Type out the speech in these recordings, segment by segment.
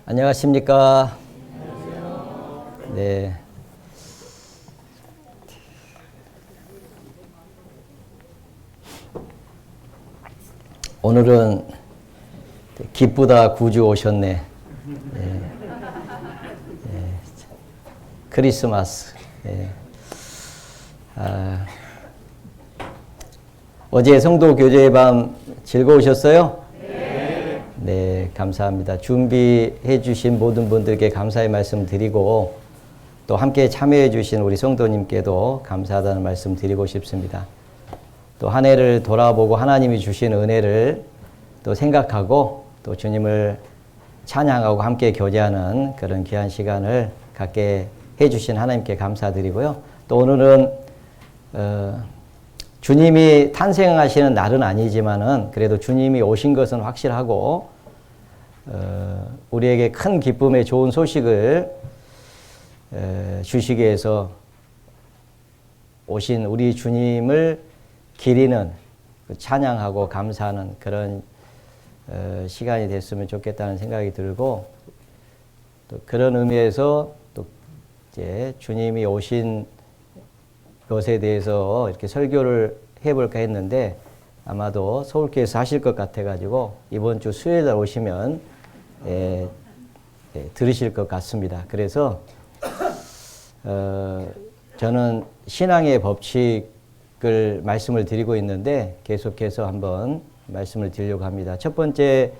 안녕하십니까? 안녕하세요. 네. 오늘은 기쁘다 구주 오셨네. 네. 네. 크리스마스. 네. 어제 성도 교제의 밤 즐거우셨어요? 네, 감사합니다. 준비해 주신 모든 분들께 감사의 말씀 드리고 또 함께 참여해 주신 우리 성도님께도 감사하다는 말씀 드리고 싶습니다. 또 한 해를 돌아보고 하나님이 주신 은혜를 또 생각하고 또 주님을 찬양하고 함께 교제하는 그런 귀한 시간을 갖게 해 주신 하나님께 감사드리고요. 또 오늘은 주님이 탄생하시는 날은 아니지만은 그래도 주님이 오신 것은 확실하고 우리에게 큰 기쁨의 좋은 소식을 주시기 위해서 오신 우리 주님을 기리는 찬양하고 감사하는 그런 시간이 됐으면 좋겠다는 생각이 들고 또 그런 의미에서 또 이제 주님이 오신 것에 대해서 이렇게 설교를 해볼까 했는데 아마도 서울교회에서 하실 것 같아가지고 이번 주 수요일 날 오시면 들으실 것 같습니다. 그래서 저는 신앙의 법칙을 말씀을 드리고 있는데 계속해서 한번 말씀을 드리려고 합니다. 첫 번째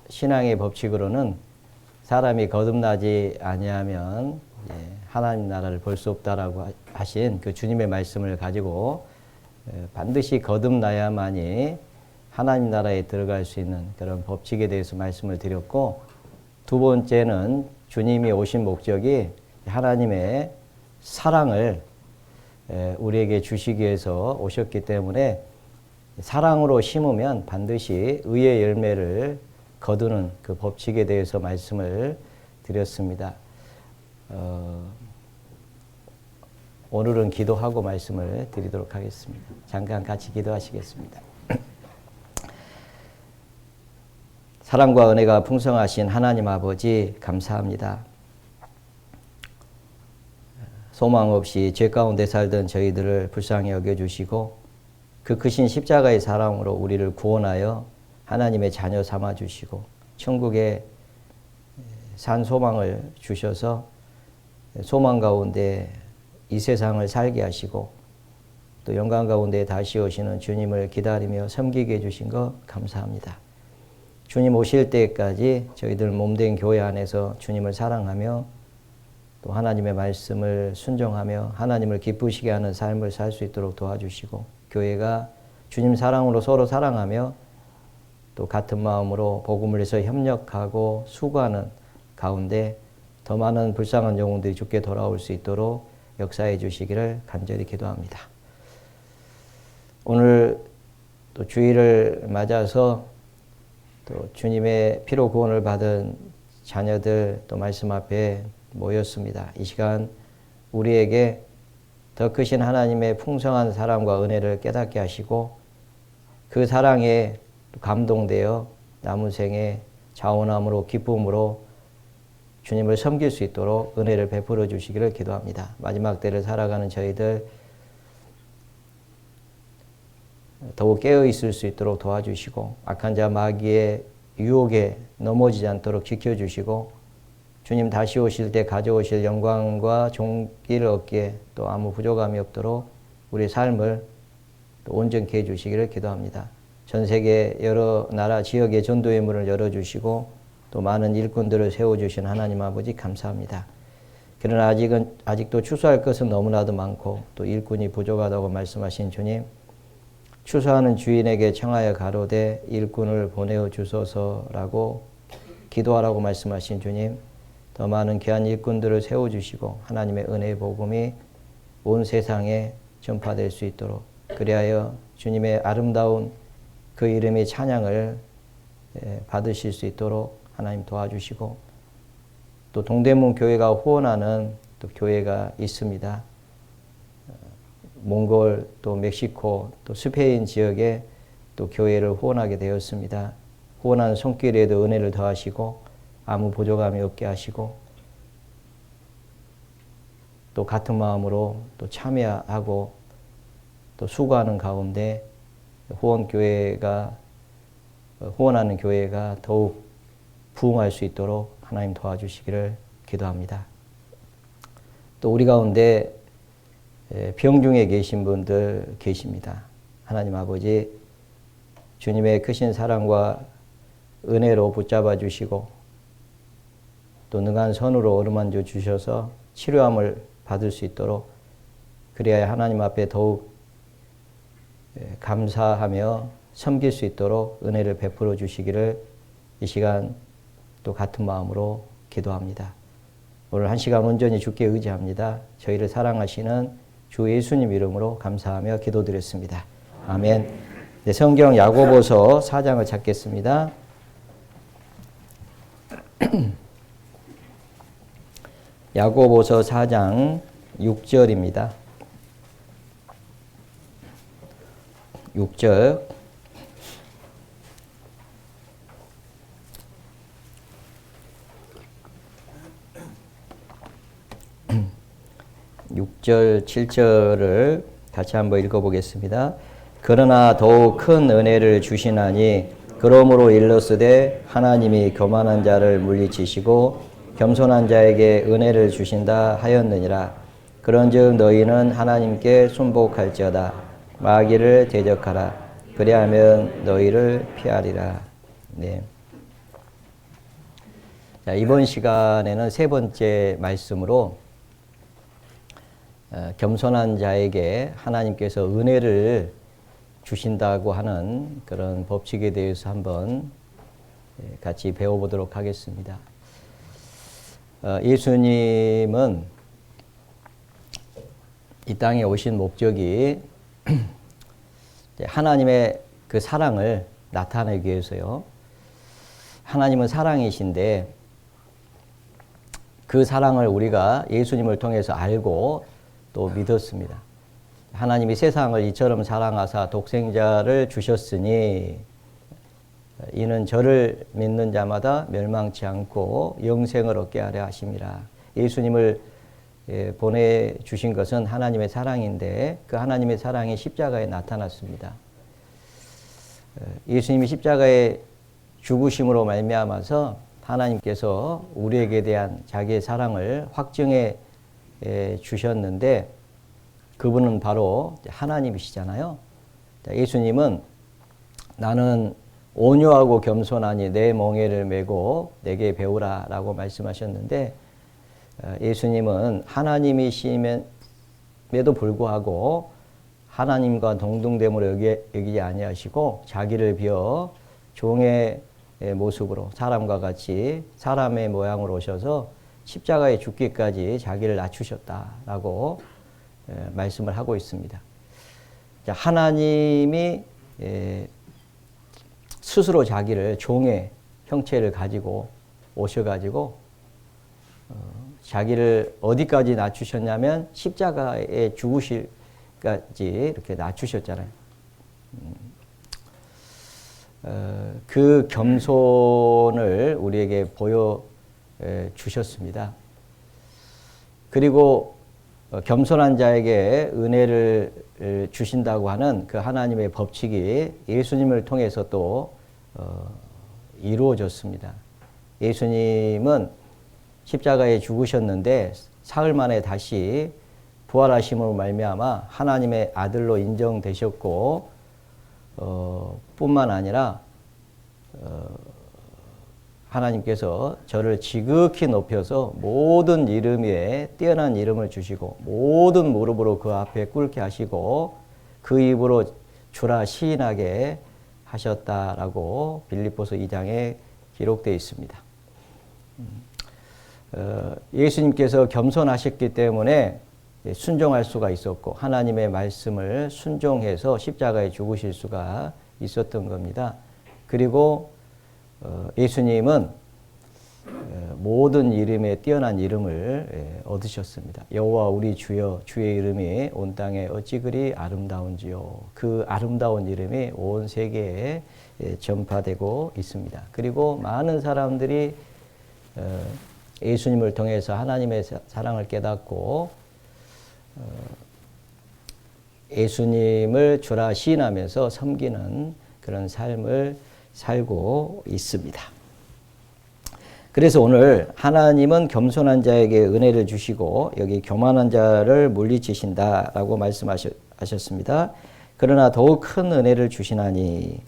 신앙의 법칙으로는 사람이 거듭나지 아니하면 하나님 나라를 볼 수 없다라고 하신 그 주님의 말씀을 가지고 반드시 거듭나야만이 하나님 나라에 들어갈 수 있는 그런 법칙에 대해서 말씀을 드렸고, 두 번째는 주님이 오신 목적이 하나님의 사랑을 우리에게 주시기 위해서 오셨기 때문에 사랑으로 심으면 반드시 의의 열매를 거두는 그 법칙에 대해서 말씀을 드렸습니다. 오늘은 기도하고 말씀을 드리도록 하겠습니다. 잠깐 같이 기도하시겠습니다. 사랑과 은혜가 풍성하신 하나님 아버지 감사합니다. 소망 없이 죄 가운데 살던 저희들을 불쌍히 여겨주시고 그 크신 십자가의 사랑으로 우리를 구원하여 하나님의 자녀 삼아주시고 천국에 산 소망을 주셔서 소망 가운데 이 세상을 살게 하시고 또 영광 가운데 다시 오시는 주님을 기다리며 섬기게 해주신 것 감사합니다. 주님 오실 때까지 저희들 몸된 교회 안에서 주님을 사랑하며 또 하나님의 말씀을 순종하며 하나님을 기쁘시게 하는 삶을 살 수 있도록 도와주시고 교회가 주님 사랑으로 서로 사랑하며 또 같은 마음으로 복음을 위해서 협력하고 수고하는 가운데 더 많은 불쌍한 영혼들이 주께 돌아올 수 있도록 역사해 주시기를 간절히 기도합니다. 오늘 또 주일을 맞아서 또 주님의 피로 구원을 받은 자녀들 또 말씀 앞에 모였습니다. 이 시간 우리에게 더 크신 하나님의 풍성한 사랑과 은혜를 깨닫게 하시고 그 사랑에 감동되어 남은 생에 자원함으로 기쁨으로 주님을 섬길 수 있도록 은혜를 베풀어 주시기를 기도합니다. 마지막 때를 살아가는 저희들 더욱 깨어 있을 수 있도록 도와주시고 악한 자 마귀의 유혹에 넘어지지 않도록 지켜주시고 주님 다시 오실 때 가져오실 영광과 존귀를 얻기에 또 아무 부족함이 없도록 우리 삶을 또 온전케 해주시기를 기도합니다. 전 세계 여러 나라 지역의 전도의 문을 열어주시고 또 많은 일꾼들을 세워주신 하나님 아버지 감사합니다. 그러나 아직도 추수할 것은 너무나도 많고 또 일꾼이 부족하다고 말씀하신 주님, 추수하는 주인에게 청하여 가로되 일꾼을 보내어 주소서라고 기도하라고 말씀하신 주님, 더 많은 귀한 일꾼들을 세워주시고 하나님의 은혜의 복음이 온 세상에 전파될 수 있도록 그리하여 주님의 아름다운 그 이름의 찬양을 받으실 수 있도록 하나님 도와주시고 또 동대문 교회가 후원하는 또 교회가 있습니다. 몽골 또 멕시코 또 스페인 지역에 또 교회를 후원하게 되었습니다. 후원하는 손길에도 은혜를 더하시고 아무 부족함이 없게 하시고 또 같은 마음으로 또 참여하고 또 수고하는 가운데 후원하는 교회가 더욱 부흥할 수 있도록 하나님 도와주시기를 기도합니다. 또 우리 가운데 병중에 계신 분들 계십니다. 하나님 아버지, 주님의 크신 사랑과 은혜로 붙잡아 주시고 또 능한 선으로 어루만져 주셔서 치료함을 받을 수 있도록, 그래야 하나님 앞에 더욱 감사하며 섬길 수 있도록 은혜를 베풀어 주시기를 이 시간 또 같은 마음으로 기도합니다. 오늘 한 시간 온전히 주께 의지합니다. 저희를 사랑하시는 주 예수님 이름으로 감사하며 기도드렸습니다. 아멘. 네, 성경 야고보서 4장을 찾겠습니다. 야고보서 4장 6절입니다. 6절. (6절) (7절을) 같이 한번 읽어보겠습니다. 그러나 더욱 큰 은혜를 주시나니 그러므로 일렀으되 하나님이 교만한 자를 물리치시고 겸손한 자에게 은혜를 주신다 하였느니라. 그런즉 너희는 하나님께 순복할지어다. 마귀를 대적하라. 그리하면 너희를 피하리라. 네. 자, 이번 시간에는 세 번째 말씀으로 겸손한 자에게 하나님께서 은혜를 주신다고 하는 그런 법칙에 대해서 한번 같이 배워보도록 하겠습니다. 예수님은 이 땅에 오신 목적이 하나님의 그 사랑을 나타내기 위해서요. 하나님은 사랑이신데 그 사랑을 우리가 예수님을 통해서 알고 또 믿었습니다. 하나님이 세상을 이처럼 사랑하사 독생자를 주셨으니 이는 저를 믿는 자마다 멸망치 않고 영생을 얻게 하려 하심이라. 예수님을 보내주신 것은 하나님의 사랑인데 그 하나님의 사랑이 십자가에 나타났습니다. 예수님이 십자가에 죽으심으로 말미암아서 하나님께서 우리에게 대한 자기의 사랑을 확증해 주셨는데 그분은 바로 하나님이시잖아요. 예수님은 나는 온유하고 겸손하니 내 멍에를 메고 내게 배우라 라고 말씀하셨는데 예수님은 하나님이심에도 불구하고 하나님과 동등됨으로 여기지 아니하시고 자기를 비어 종의 모습으로 사람과 같이 사람의 모양으로 오셔서 십자가에 죽기까지 자기를 낮추셨다라고 말씀을 하고 있습니다. 하나님이 스스로 자기를 종의 형체를 가지고 오셔가지고 자기를 어디까지 낮추셨냐면 십자가에 죽으실까지 이렇게 낮추셨잖아요. 그 겸손을 우리에게 보여주셨습니다. 그리고 겸손한 자에게 은혜를 주신다고 하는 그 하나님의 법칙이 예수님을 통해서 또 이루어졌습니다. 예수님은 십자가에 죽으셨는데 사흘 만에 다시 부활하심으로 말미암아 하나님의 아들로 인정되셨고 뿐만 아니라 하나님께서 저를 지극히 높여서 모든 이름 위에 뛰어난 이름을 주시고 모든 무릎으로 그 앞에 꿇게 하시고 그 입으로 주라 시인하게 하셨다라고 빌립보서 2장에 기록되어 있습니다. 예수님께서 겸손하셨기 때문에 순종할 수가 있었고 하나님의 말씀을 순종해서 십자가에 죽으실 수가 있었던 겁니다. 그리고 예수님은 모든 이름에 뛰어난 이름을 얻으셨습니다. 여호와 우리 주여, 주의 이름이 온 땅에 어찌 그리 아름다운지요. 그 아름다운 이름이 온 세계에 전파되고 있습니다. 그리고 많은 사람들이 예수님을 통해서 하나님의 사랑을 깨닫고 예수님을 주라 시인하면서 섬기는 그런 삶을 살고 있습니다. 그래서 오늘 하나님은 겸손한 자에게 은혜를 주시고 여기 교만한 자를 물리치신다라고 말씀하셨습니다. 그러나 더욱 큰 은혜를 주시나니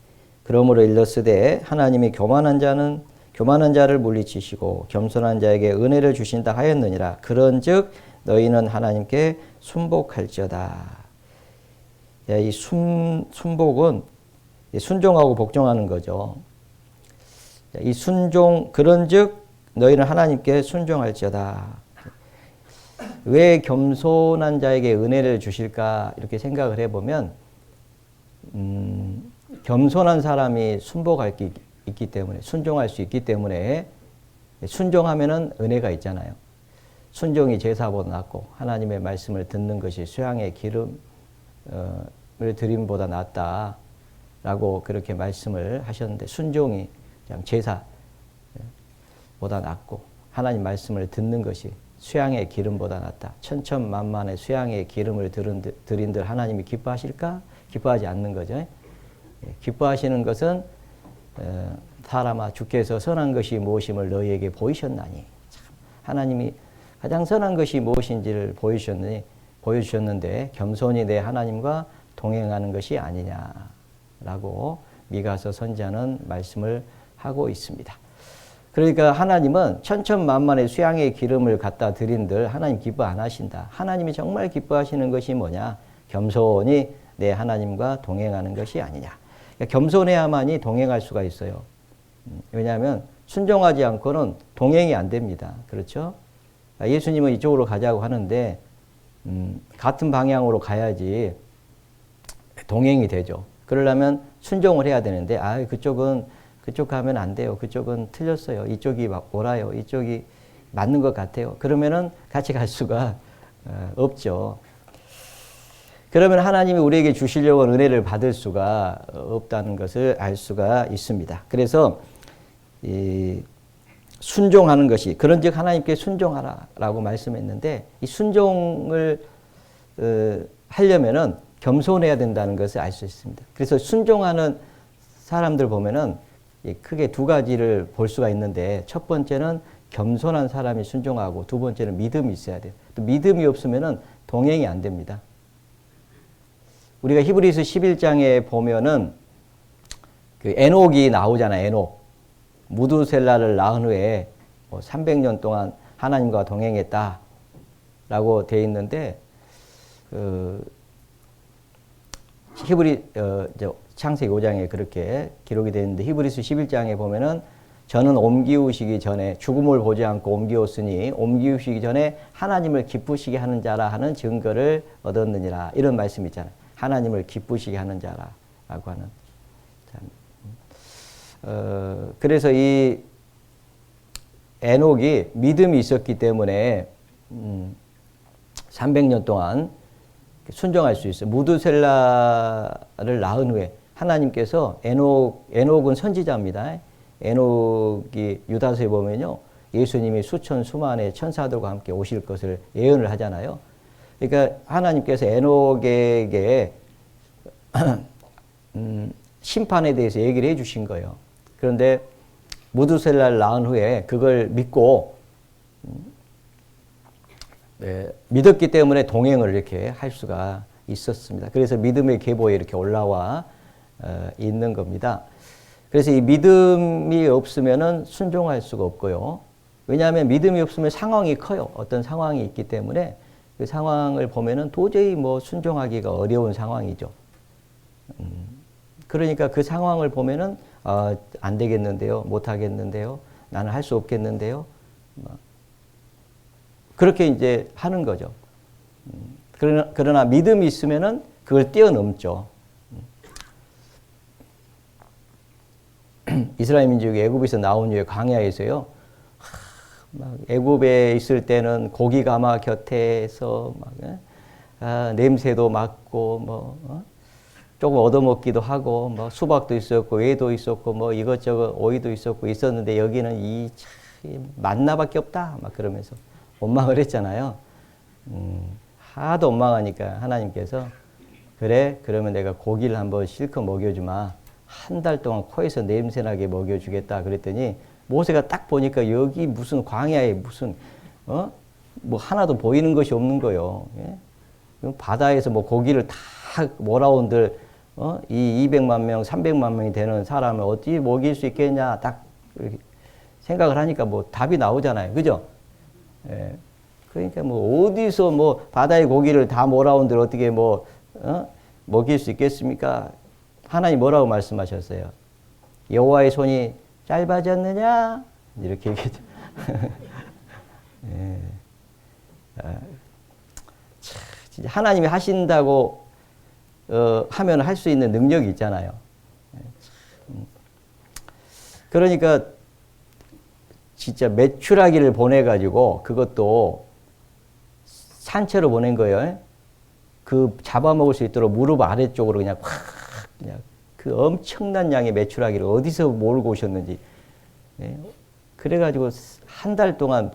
그러므로 일렀으되 하나님이 교만한 자를 물리치시고 겸손한 자에게 은혜를 주신다 하였느니라. 그런즉 너희는 하나님께 순복할지어다. 이 순복은 순종하고 복종하는 거죠. 이 그런즉 너희는 하나님께 순종할지어다. 왜 겸손한 자에게 은혜를 주실까 이렇게 생각을 해보면 겸손한 사람이 순복할 게 있기 때문에 순종할 수 있기 때문에 순종하면은 은혜가 있잖아요. 순종이 제사보다 낫고 하나님의 말씀을 듣는 것이 수양의 기름을 드림보다 낫다라고 그렇게 말씀을 하셨는데 순종이 제사보다 낫고 하나님 말씀을 듣는 것이 수양의 기름보다 낫다. 천천만만의 수양의 기름을 드린들 하나님이 기뻐하실까? 기뻐하지 않는 거죠. 기뻐하시는 것은 사람아 주께서 선한 것이 무엇임을 너희에게 보이셨나니. 하나님이 가장 선한 것이 무엇인지를 보여주셨는데 겸손히 내 하나님과 동행하는 것이 아니냐라고 미가서 선지자는 말씀을 하고 있습니다. 그러니까 하나님은 천천만만의 수양의 기름을 갖다 드린들 하나님 기뻐 안 하신다. 하나님이 정말 기뻐하시는 것이 뭐냐? 겸손히 내 하나님과 동행하는 것이 아니냐. 그러니까 겸손해야만이 동행할 수가 있어요. 왜냐하면 순종하지 않고는 동행이 안 됩니다. 그렇죠? 예수님은 이쪽으로 가자고 하는데 같은 방향으로 가야지 동행이 되죠. 그러려면 순종을 해야 되는데 그쪽 가면 안 돼요. 그쪽은 틀렸어요. 이쪽이 옳아요. 이쪽이 맞는 것 같아요. 그러면은 같이 갈 수가 없죠. 그러면 하나님이 우리에게 주시려고 은혜를 받을 수가 없다는 것을 알 수가 있습니다. 그래서 순종하는 것이 그런즉 하나님께 순종하라라고 말씀했는데 이 순종을 하려면은 겸손해야 된다는 것을 알 수 있습니다. 그래서 순종하는 사람들 보면은 크게 두 가지를 볼 수가 있는데 첫 번째는 겸손한 사람이 순종하고 두 번째는 믿음이 있어야 돼요. 또 믿음이 없으면은 동행이 안 됩니다. 우리가 히브리서 11장에 보면은 그 에녹이 나오잖아요. 에녹. 무두셀라를 낳은 후에 300년 동안 하나님과 동행했다라고 되어 있는데 창세기 5장에 그렇게 기록이 되어 있는데 히브리서 11장에 보면은 저는 옮기우시기 전에 죽음을 보지 않고 옮기웠으니 옮기우시기 전에 하나님을 기쁘시게 하는 자라 하는 증거를 얻었느니라 이런 말씀이 있잖아요. 하나님을 기쁘시게 하는 자라고 하는. 그래서 이 에녹이 믿음이 있었기 때문에 300년 동안 순종할 수 있어요. 무두셀라를 낳은 후에 하나님께서 에녹은 선지자입니다. 에녹이 유다서에 보면요. 예수님이 수천 수만의 천사들과 함께 오실 것을 예언을 하잖아요. 그러니까 하나님께서 에녹에게 심판에 대해서 얘기를 해 주신 거예요. 그런데 무두셀라를 낳은 후에 그걸 믿고 믿었기 때문에 동행을 이렇게 할 수가 있었습니다. 그래서 믿음의 계보에 이렇게 올라와 있는 겁니다. 그래서 이 믿음이 없으면은 순종할 수가 없고요. 왜냐하면 믿음이 없으면 상황이 커요. 어떤 상황이 있기 때문에 그 상황을 보면은 도저히 순종하기가 어려운 상황이죠. 그러니까 그 상황을 보면은 안 되겠는데요, 못 하겠는데요, 나는 할 수 없겠는데요. 그렇게 이제 하는 거죠. 그러나 믿음이 있으면은 그걸 뛰어넘죠. 이스라엘 민족이 애굽에서 나온 후에 광야에서요. 막 애굽에 있을 때는 고기 가마 곁에서 막 냄새도 맡고 뭐 조금 얻어먹기도 하고 뭐 수박도 있었고 애도 있었고 뭐 이것저것 오이도 있었고 있었는데 여기는 이 만나밖에 없다 막 그러면서 원망을 했잖아요. 하도 원망하니까 하나님께서 그래 그러면 내가 고기를 한번 실컷 먹여주마. 한 달 동안 코에서 냄새나게 먹여주겠다 그랬더니 모세가 딱 보니까 여기 무슨 광야에 무슨 뭐 하나도 보이는 것이 없는 거예요. 예? 바다에서 뭐 고기를 다 몰아온들 이 200만 명, 300만 명이 되는 사람을 어떻게 먹일 수 있겠냐 딱 생각을 하니까 뭐 답이 나오잖아요. 그죠? 예. 그러니까 뭐 어디서 뭐 바다의 고기를 다 몰아온들 어떻게 뭐 먹일 수 있겠습니까? 하나님 뭐라고 말씀하셨어요? 여호와의 손이 짧아졌느냐? 이렇게 얘기했죠. 예. 진짜 하나님이 하신다고 하면 할 수 있는 능력이 있잖아요. 그러니까 진짜 메추라기를 보내가지고 그것도 산채로 보낸 거예요. 그 잡아먹을 수 있도록 무릎 아래쪽으로 그냥 확 그냥 그 엄청난 양의 메추라기를 어디서 몰고 오셨는지. 예? 그래가지고 한 달 동안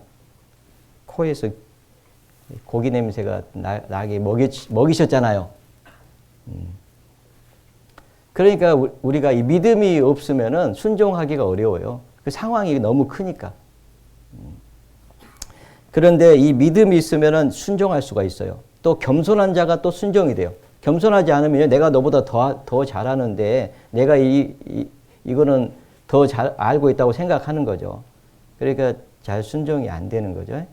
코에서 고기 냄새가 나게 먹이셨잖아요. 그러니까 우리가 이 믿음이 없으면은 순종하기가 어려워요. 그 상황이 너무 크니까. 그런데 이 믿음이 있으면은 순종할 수가 있어요. 또 겸손한 자가 또 순종이 돼요. 겸손하지 않으면 내가 너보다 더 잘하는데 내가 이거는 더 잘 알고 있다고 생각하는 거죠. 그러니까 잘 순종이 안 되는 거죠.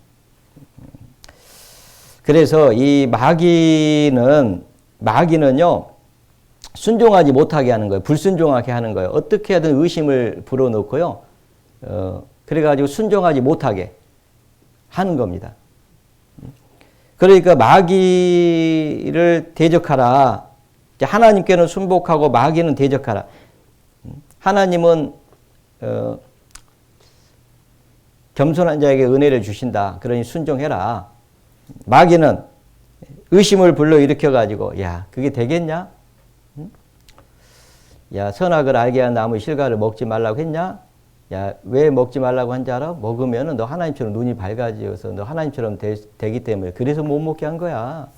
그래서 이 마귀는요, 순종하지 못하게 하는 거예요. 불순종하게 하는 거예요. 어떻게 하든 의심을 불어넣고요. 그래가지고 순종하지 못하게 하는 겁니다. 그러니까 마귀를 대적하라. 하나님께는 순복하고 마귀는 대적하라. 하나님은 겸손한 자에게 은혜를 주신다. 그러니 순종해라. 마귀는 의심을 불러일으켜가지고 야 그게 되겠냐? 야 선악을 알게 한 나무 실과를 먹지 말라고 했냐? 야 왜 먹지 말라고 한지 알아? 먹으면 너 하나님처럼 눈이 밝아져서 너 하나님처럼 되기 때문에 그래서 못 먹게 한 거야.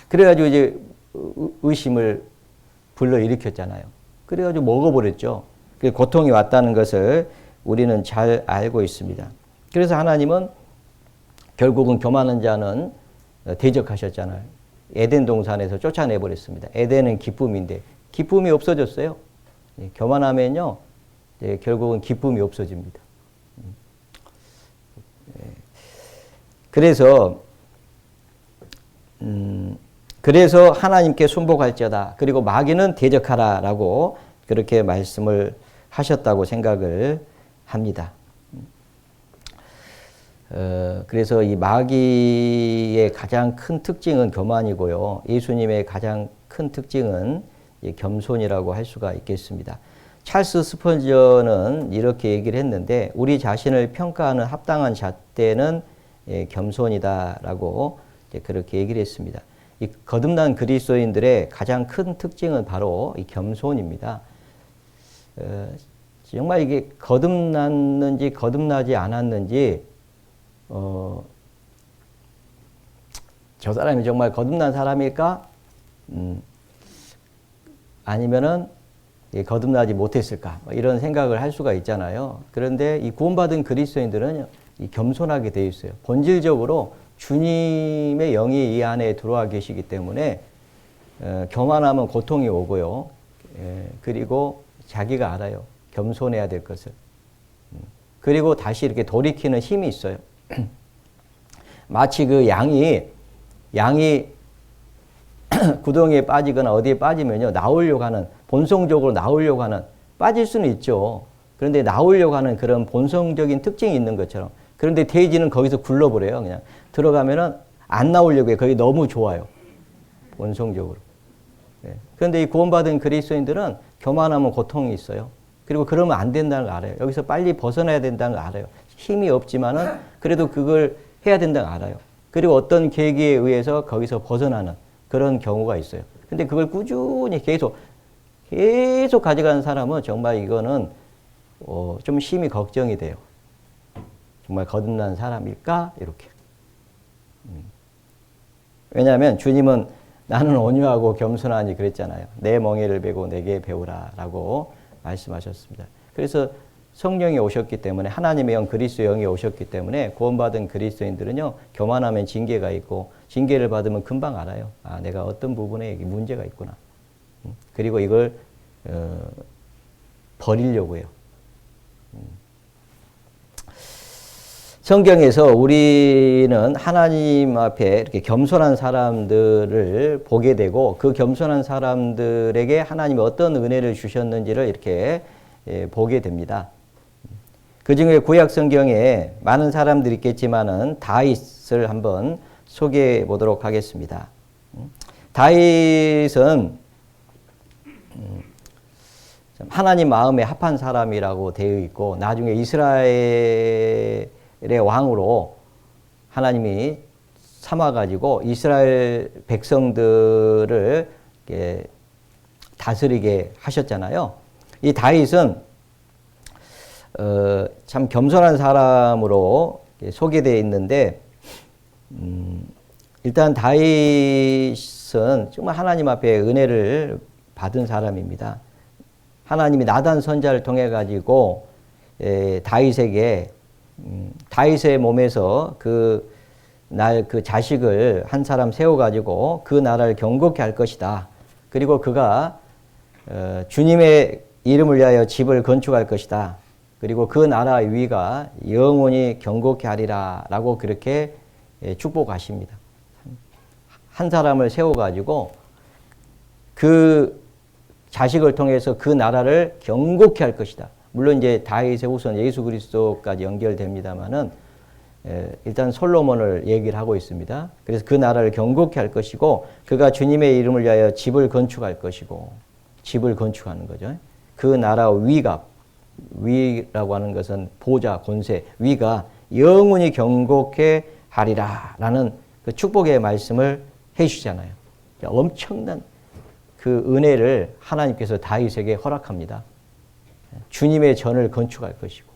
그래가지고 이제 의심을 불러일으켰잖아요. 그래가지고 먹어버렸죠. 고통이 왔다는 것을 우리는 잘 알고 있습니다. 그래서 하나님은 결국은 교만한 자는 대적하셨잖아요. 에덴 동산에서 쫓아내버렸습니다. 에덴은 기쁨인데 기쁨이 없어졌어요. 교만하면요 결국은 기쁨이 없어집니다. 그래서 하나님께 순복할지어다. 그리고 마귀는 대적하라라고 그렇게 말씀을 하셨다고 생각을 합니다. 그래서 이 마귀의 가장 큰 특징은 교만이고요. 예수님의 가장 큰 특징은 겸손이라고 할 수가 있겠습니다. 찰스 스펀저는 이렇게 얘기를 했는데 우리 자신을 평가하는 합당한 잣대는 겸손이다라고 그렇게 얘기를 했습니다. 이 거듭난 그리스도인들의 가장 큰 특징은 바로 이 겸손입니다. 정말 이게 거듭났는지 거듭나지 않았는지 저 사람이 정말 거듭난 사람일까? 아니면은 거듭나지 못했을까? 이런 생각을 할 수가 있잖아요. 그런데 이 구원받은 그리스도인들은 이 겸손하게 되어 있어요. 본질적으로 주님의 영이 이 안에 들어와 계시기 때문에 교만하면 고통이 오고요. 그리고 자기가 알아요. 겸손해야 될 것을. 그리고 다시 이렇게 돌이키는 힘이 있어요. 마치 그 양이 구덩이에 빠지거나 어디에 빠지면요 나오려고 하는 본성적으로 나오려고 하는 빠질 수는 있죠. 그런데 나오려고 하는 그런 본성적인 특징이 있는 것처럼. 그런데 돼지는 거기서 굴러버려요. 그냥 들어가면은 안 나오려고 해요. 거기 너무 좋아요. 본성적으로. 네. 그런데 이 구원받은 그리스도인들은 교만하면 고통이 있어요. 그리고 그러면 안 된다는 걸 알아요. 여기서 빨리 벗어나야 된다는 걸 알아요. 힘이 없지만은 그래도 그걸 해야 된다는 알아요. 그리고 어떤 계기에 의해서 거기서 벗어나는 그런 경우가 있어요. 근데 그걸 꾸준히 계속 가져가는 사람은 정말 이거는 좀 심히 걱정이 돼요. 정말 거듭난 사람일까? 이렇게. 왜냐하면 주님은 나는 온유하고 겸손하니 그랬잖아요. 내 멍에를 베고 내게 배우라 라고 말씀하셨습니다. 그래서 성령이 오셨기 때문에 하나님의 영 그리스도의 영이 오셨기 때문에 구원받은 그리스도인들은요. 교만하면 징계가 있고 징계를 받으면 금방 알아요. 아, 내가 어떤 부분에 문제가 있구나. 그리고 이걸 버리려고 해요. 성경에서 우리는 하나님 앞에 이렇게 겸손한 사람들을 보게 되고 그 겸손한 사람들에게 하나님이 어떤 은혜를 주셨는지를 이렇게 보게 됩니다. 그 중에 구약 성경에 많은 사람들이 있겠지만은 다윗을 한번 소개해 보도록 하겠습니다. 다윗은 하나님 마음에 합한 사람이라고 되어 있고 나중에 이스라엘의 왕으로 하나님이 삼아가지고 이스라엘 백성들을 다스리게 하셨잖아요. 이 다윗은 참 겸손한 사람으로 소개되어 있는데 일단 다윗은 정말 하나님 앞에 은혜를 받은 사람입니다. 하나님이 나단 선지자를 통해 가지고 다윗에게 다윗의 몸에서 그 자식을 한 사람 세워 가지고 그 나라를 경고케 할 것이다. 그리고 그가 주님의 이름을 위하여 집을 건축할 것이다. 그리고 그 나라의 위가 영원히 경고케 하리라 라고 그렇게 축복하십니다. 한 사람을 세워 가지고 그 자식을 통해서 그 나라를 경고케 할 것이다. 물론 이제 다윗의 후손 예수 그리스도까지 연결됩니다만은 일단 솔로몬을 얘기를 하고 있습니다. 그래서 그 나라를 경고케 할 것이고 그가 주님의 이름을 위하여 집을 건축할 것이고 집을 건축하는 거죠. 그 나라 위라고 하는 것은 보좌, 권세, 위가 영원히 경고케 하리라 라는 그 축복의 말씀을 해 주시잖아요. 엄청난 그 은혜를 하나님께서 다윗에게 허락합니다. 주님의 전을 건축할 것이고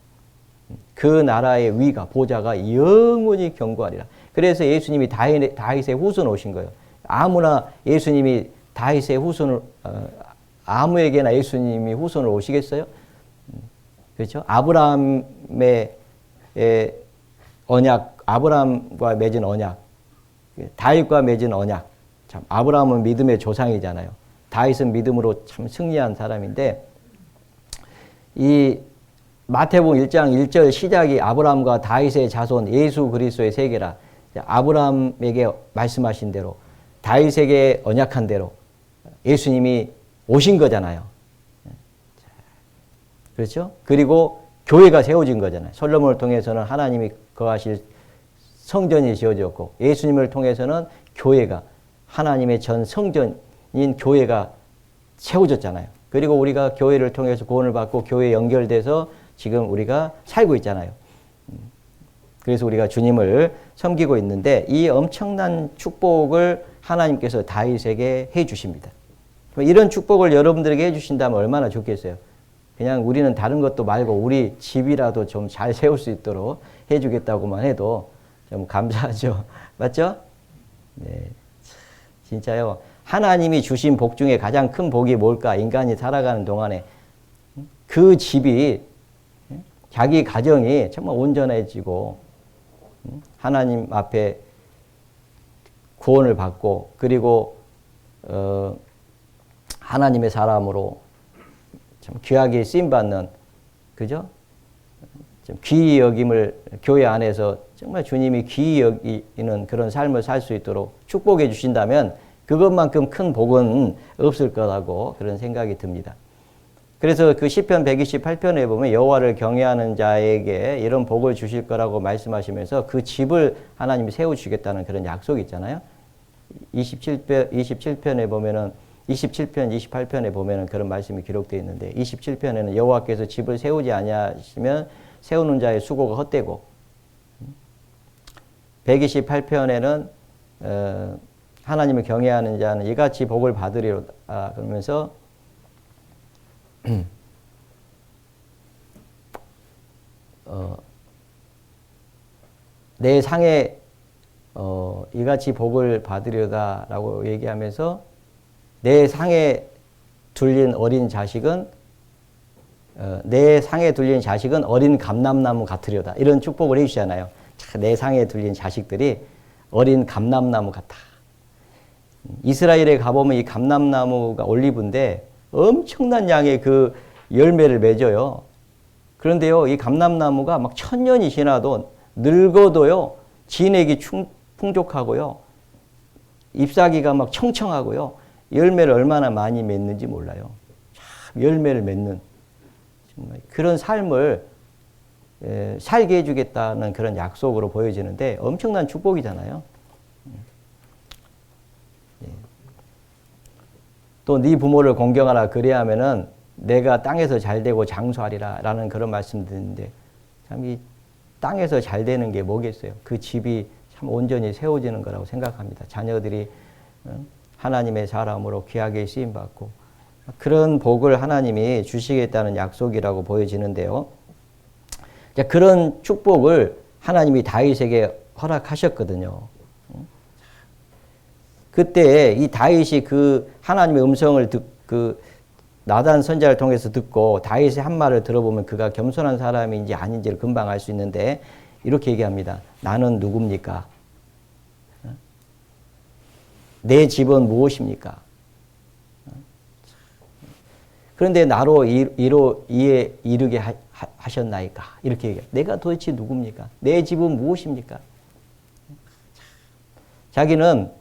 그 나라의 위가 보좌가 영원히 경고하리라. 그래서 예수님이 다윗의 후손 오신 거예요. 아무나 예수님이 다윗의 후손을 아무에게나 예수님이 후손을 오시겠어요? 그렇죠? 아브라함의 언약, 아브라함과 맺은 언약, 다윗과 맺은 언약. 참 아브라함은 믿음의 조상이잖아요. 다윗은 믿음으로 참 승리한 사람인데 이 마태복음 1장 1절 시작이 아브라함과 다윗의 자손 예수 그리스도의 세계라. 아브라함에게 말씀하신 대로 다윗에게 언약한 대로 예수님이 오신 거잖아요. 그렇죠? 그리고 교회가 세워진 거잖아요. 솔로몬을 통해서는 하나님이 거하실 성전이 지어졌고 예수님을 통해서는 교회가 하나님의 전 성전인 교회가 세워졌잖아요. 그리고 우리가 교회를 통해서 구원을 받고 교회에 연결돼서 지금 우리가 살고 있잖아요. 그래서 우리가 주님을 섬기고 있는데 이 엄청난 축복을 하나님께서 다윗에게 해 주십니다. 이런 축복을 여러분들에게 해 주신다면 얼마나 좋겠어요. 그냥 우리는 다른 것도 말고 우리 집이라도 좀 잘 세울 수 있도록 해 주겠다고만 해도 좀 감사하죠. 맞죠? 네. 진짜요. 하나님이 주신 복 중에 가장 큰 복이 뭘까? 인간이 살아가는 동안에 그 집이 자기 가정이 정말 온전해지고 하나님 앞에 구원을 받고 그리고 하나님의 사람으로 참 귀하게 쓰임받는 그죠? 좀 귀히 여김을 교회 안에서 정말 주님이 귀히 여기는 그런 삶을 살 수 있도록 축복해 주신다면 그것만큼 큰 복은 없을 거라고 그런 생각이 듭니다. 그래서 그 시편 128편에 보면 여호와를 경외하는 자에게 이런 복을 주실 거라고 말씀하시면서 그 집을 하나님이 세워주시겠다는 그런 약속이 있잖아요. 27편에 보면은 27편, 28편에 보면은 그런 말씀이 기록되어 있는데 27편에는 여호와께서 집을 세우지 아니하시면 세우는 자의 수고가 헛되고 128편에는 하나님을 경외하는 자는 이같이 복을 받으리로다 그러면서 내 상에 이같이 복을 받으려다라고 얘기하면서 내 상에 둘린 어린 자식은 내 상에 둘린 자식은 어린 감람나무 같으려다 이런 축복을 해주시잖아요. 내 상에 둘린 자식들이 어린 감람나무 같아. 이스라엘에 가보면 이 감람나무가 올리브인데 엄청난 양의 그 열매를 맺어요. 그런데요, 이 감람나무가 막 1000년이 지나도 늙어도요, 진액이 풍족하고요, 잎사귀가 막 청청하고요, 열매를 얼마나 많이 맺는지 몰라요. 참 열매를 맺는 정말 그런 삶을 살게 해주겠다는 그런 약속으로 보여지는데 엄청난 축복이잖아요. 또 네 부모를 공경하라 그리하면은 내가 땅에서 잘되고 장수하리라 라는 그런 말씀 드리는데 참 이 땅에서 잘되는 게 뭐겠어요? 그 집이 참 온전히 세워지는 거라고 생각합니다. 자녀들이 하나님의 사람으로 귀하게 쓰임받고 그런 복을 하나님이 주시겠다는 약속이라고 보여지는데요. 그런 축복을 하나님이 다윗에게 허락하셨거든요. 그때 이 다윗이 그 하나님의 음성을 나단 선지자를 통해서 듣고 다윗의 한 말을 들어보면 그가 겸손한 사람인지 아닌지를 금방 알 수 있는데 이렇게 얘기합니다. 나는 누굽니까? 내 집은 무엇입니까? 그런데 나로 이에 이르게 하셨나이까? 이렇게 얘기해요. 내가 도대체 누굽니까? 내 집은 무엇입니까? 자기는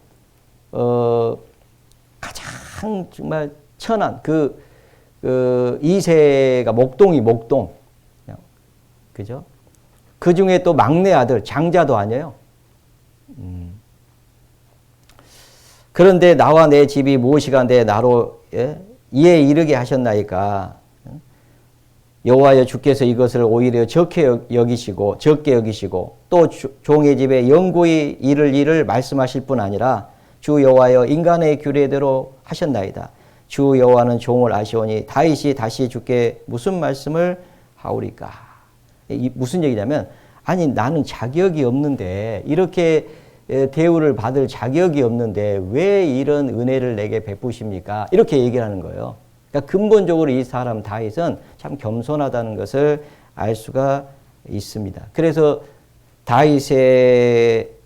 가장 정말 천한 이세가 목동. 그죠? 그 중에 또 막내 아들, 장자도 아니에요. 그런데 나와 내 집이 무엇이간데 나로 이에 이르게 하셨나이까? 여호와여 주께서 이것을 오히려 적게 여기시고 또 종의 집에 영구히 이를 일을 말씀하실 뿐 아니라 주 여호와여 인간의 규례대로 하셨나이다. 주 여호와는 종을 아시오니 다윗이 다시 주께 무슨 말씀을 하오리까? 무슨 얘기냐면 아니 나는 자격이 없는데 이렇게 대우를 받을 자격이 없는데 왜 이런 은혜를 내게 베푸십니까? 이렇게 얘기를 하는 거예요. 그러니까 근본적으로 이 사람 다윗은 참 겸손하다는 것을 알 수가 있습니다. 그래서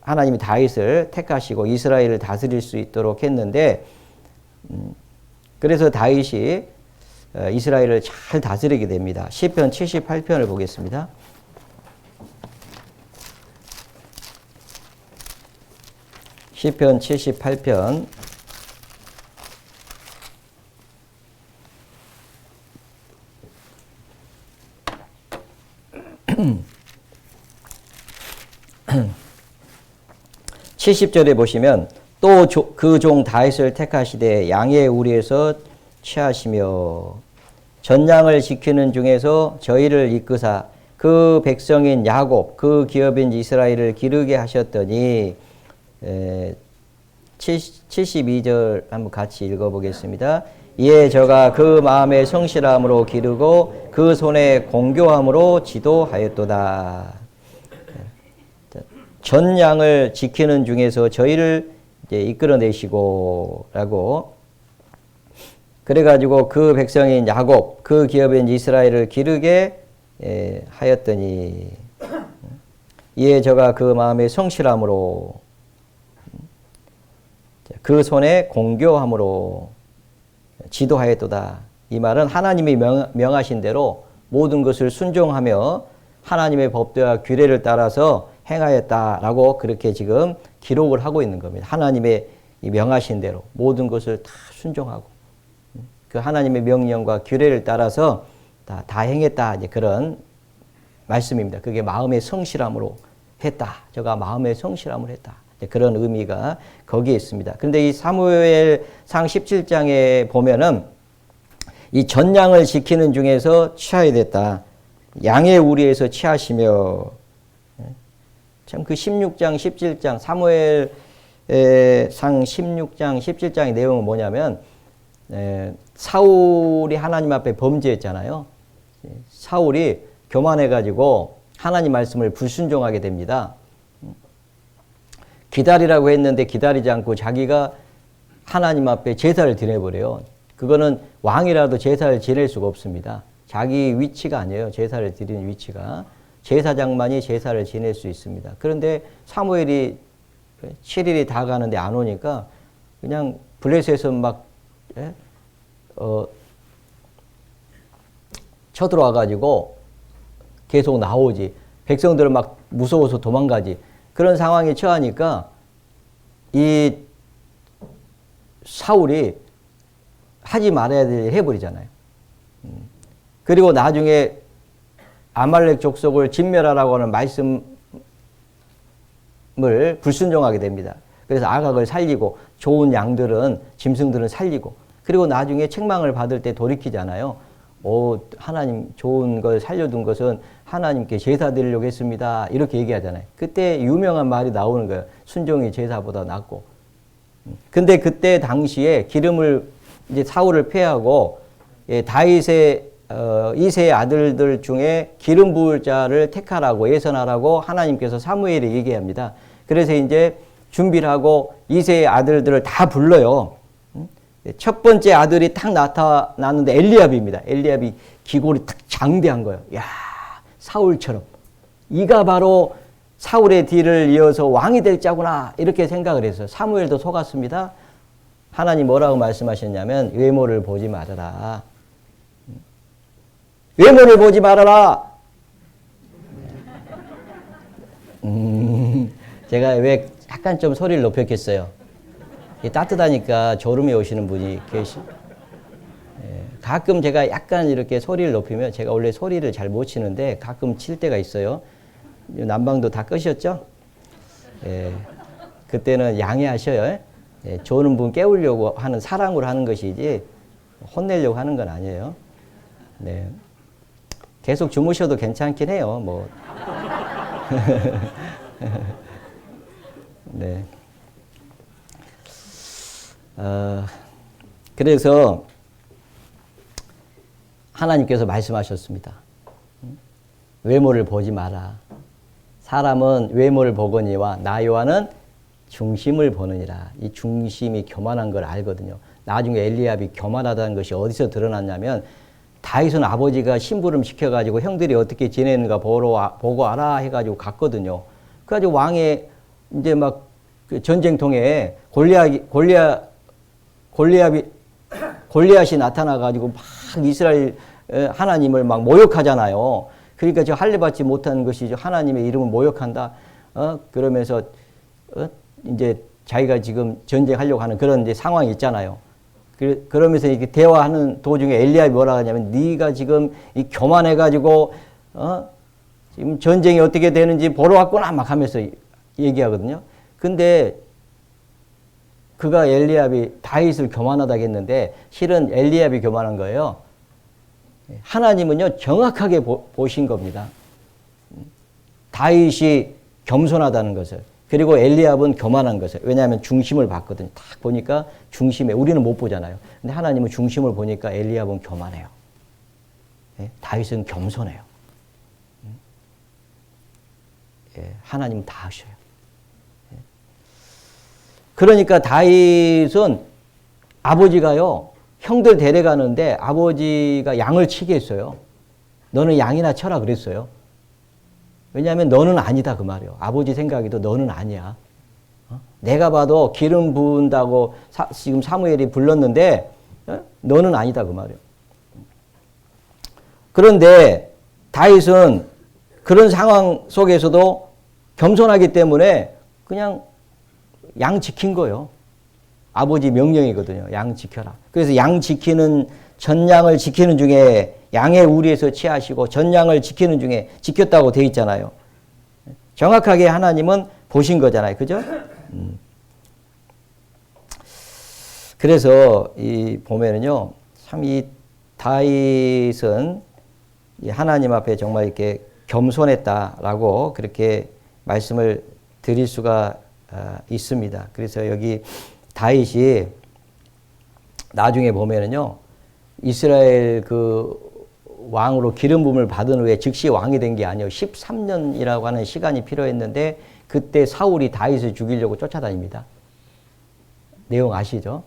하나님이 다윗을 택하시고 이스라엘을 다스릴 수 있도록 했는데 그래서 다윗이 이스라엘을 잘 다스리게 됩니다. 시편 78편을 보겠습니다. 시편 78편 70절에 보시면 또 그 종 다윗을 택하시되 양의 우리에서 취하시며 전양을 지키는 중에서 저희를 이끄사 그 백성인 야곱 그 기업인 이스라엘을 기르게 하셨더니 72절 한번 같이 읽어보겠습니다. 이에 저가 그 마음의 성실함으로 기르고 그 손의 공교함으로 지도하였도다. 전 양을 지키는 중에서 저희를 이제 이끌어내시고 라고 그래가지고 그 백성인 야곱 그 기업인 이스라엘을 기르게 하였더니 이에 저가 그 마음의 성실함으로 그 손의 공교함으로 지도하였도다. 이 말은 하나님이 명하신 대로 모든 것을 순종하며 하나님의 법도와 규례를 따라서 행하였다라고 그렇게 지금 기록을 하고 있는 겁니다. 하나님의 명하신 대로 모든 것을 다 순종하고 그 하나님의 명령과 규례를 따라서 다 행했다. 이제 그런 말씀입니다. 그게 마음의 성실함으로 했다. 저가 마음의 성실함을 했다. 그런 의미가 거기에 있습니다. 그런데 이 사무엘상 17장에 보면은 이 전양을 지키는 중에서 취하야 됐다. 양의 우리에서 취하시며. 참 그 16장, 17장, 사무엘상 16장, 17장의 내용은 뭐냐면 사울이 하나님 앞에 범죄했잖아요. 사울이 교만해가지고 하나님 말씀을 불순종하게 됩니다. 기다리라고 했는데 기다리지 않고 자기가 하나님 앞에 제사를 드려버려요. 그거는 왕이라도 제사를 지낼 수가 없습니다. 자기 위치가 아니에요. 제사를 드리는 위치가. 제사장만이 제사를 지낼 수 있습니다. 그런데 사무엘이 7일이 다 가는데 안 오니까 그냥 블레셋에서 막 쳐들어와가지고 계속 나오지. 백성들은 막 무서워서 도망가지. 그런 상황에 처하니까 이 사울이 하지 말아야 될 일 해버리잖아요. 그리고 나중에 아말렉 족속을 진멸하라고 하는 말씀을 불순종하게 됩니다. 그래서 아각을 살리고 좋은 양들은 짐승들은 살리고 그리고 나중에 책망을 받을 때 돌이키잖아요. 하나님 좋은 걸 살려둔 것은 하나님께 제사 드리려고 했습니다. 이렇게 얘기하잖아요. 그때 유명한 말이 나오는 거예요. 순종이 제사보다 낫고. 근데 그때 당시에 기름을 이제 사울을 패하고 다윗의 이세의 아들들 중에 기름 부을 자를 택하라고 예선하라고 하나님께서 사무엘에 얘기합니다. 그래서 이제 준비를 하고 이세의 아들들을 다 불러요. 첫 번째 아들이 딱 나타났는데 엘리압입니다. 엘리압이 기골이 딱 장대한 거예요. 야, 사울처럼. 이가 바로 사울의 뒤를 이어서 왕이 될 자구나 이렇게 생각을 했어요. 사무엘도 속았습니다. 하나님 뭐라고 말씀하셨냐면 외모를 보지 말아라. 외모를 보지 말아라. 제가 왜 약간 좀 소리를 높였겠어요. 따뜻하니까 졸음이 오시는 분이 가끔 제가 약간 이렇게 소리를 높이면 제가 원래 소리를 잘 못 치는데 가끔 칠 때가 있어요. 난방도 다 끄셨죠? 그때는 양해하셔요. 조는 분 깨우려고 하는 사랑으로 하는 것이지 혼내려고 하는 건 아니에요. 네. 계속 주무셔도 괜찮긴 해요. 뭐. 네. 그래서 하나님께서 말씀하셨습니다. 외모를 보지 마라. 사람은 외모를 보거니와 나 요한은 중심을 보느니라. 이 중심이 교만한 걸 알거든요. 나중에 엘리압이 교만하다는 것이 어디서 드러났냐면 다윗은 아버지가 심부름 시켜가지고 형들이 어떻게 지내는가 보고 와라 해가지고 갔거든요. 그래가지고 왕의 이제 막 그 전쟁통에 골리앗이 나타나가지고 막 이스라엘 하나님을 막 모욕하잖아요. 그러니까 저 할례받지 못한 것이 하나님의 이름을 모욕한다. 그러면서 이제 자기가 지금 전쟁하려고 하는 그런 이제 상황이 있잖아요. 그러면서 이렇게 대화하는 도중에 엘리야이 뭐라 하냐면 네가 지금 이 교만해가지고 지금 전쟁이 어떻게 되는지 보러 왔구나 막 하면서 얘기하거든요. 근데 그가 엘리압이 다윗을 교만하다고 했는데 실은 엘리압이 교만한 거예요. 하나님은요 정확하게 보신 겁니다. 다윗이 겸손하다는 것을. 그리고 엘리압은 교만한 것을. 왜냐하면 중심을 봤거든요. 딱 보니까 중심에 우리는 못 보잖아요. 근데 하나님은 중심을 보니까 엘리압은 교만해요. 다윗은 겸손해요. 하나님은 다 하셔요. 그러니까 다윗은 아버지가요 형들 데려가는데 아버지가 양을 치게 했어요. 너는 양이나 쳐라 그랬어요. 왜냐하면 너는 아니다 그 말이에요. 아버지 생각에도 너는 아니야. 내가 봐도 기름 부은다고 지금 사무엘이 불렀는데 너는 아니다 그 말이에요. 그런데 다윗은 그런 상황 속에서도 겸손하기 때문에 그냥 양 지킨 거예요. 아버지 명령이거든요. 양 지켜라. 그래서 양 지키는 전양을 지키는 중에 양의 우리에서 취하시고 전양을 지키는 중에 지켰다고 되어 있잖아요. 정확하게 하나님은 보신 거잖아요. 그죠? 그래서 이 보면은요. 참 이 다윗은 하나님 앞에 정말 이렇게 겸손했다라고 그렇게 말씀을 드릴 수가 있습니다. 그래서 여기 다윗이 나중에 보면은요, 이스라엘 그 왕으로 기름 부음을 받은 후에 즉시 왕이 된 게 아니에요. 13년이라고 하는 시간이 필요했는데 그때 사울이 다윗을 죽이려고 쫓아다닙니다. 내용 아시죠?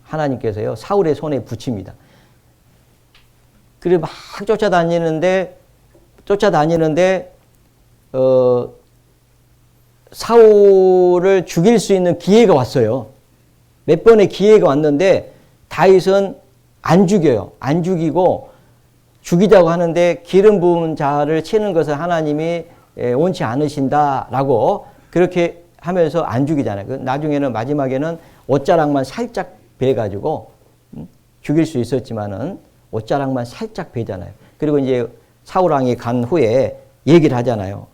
하나님께서요, 사울의 손에 붙입니다. 그래 막 쫓아다니는데 사울을 죽일 수 있는 기회가 왔어요. 몇 번의 기회가 왔는데 다윗은 안 죽여요. 안 죽이고 죽이자고 하는데 기름 부은 자를 치는 것을 하나님이 원치 않으신다라고 그렇게 하면서 안 죽이잖아요. 나중에는 마지막에는 옷자락만 살짝 베가지고 죽일 수 있었지만은 옷자락만 살짝 베잖아요. 그리고 이제 사울 왕이 간 후에 얘기를 하잖아요.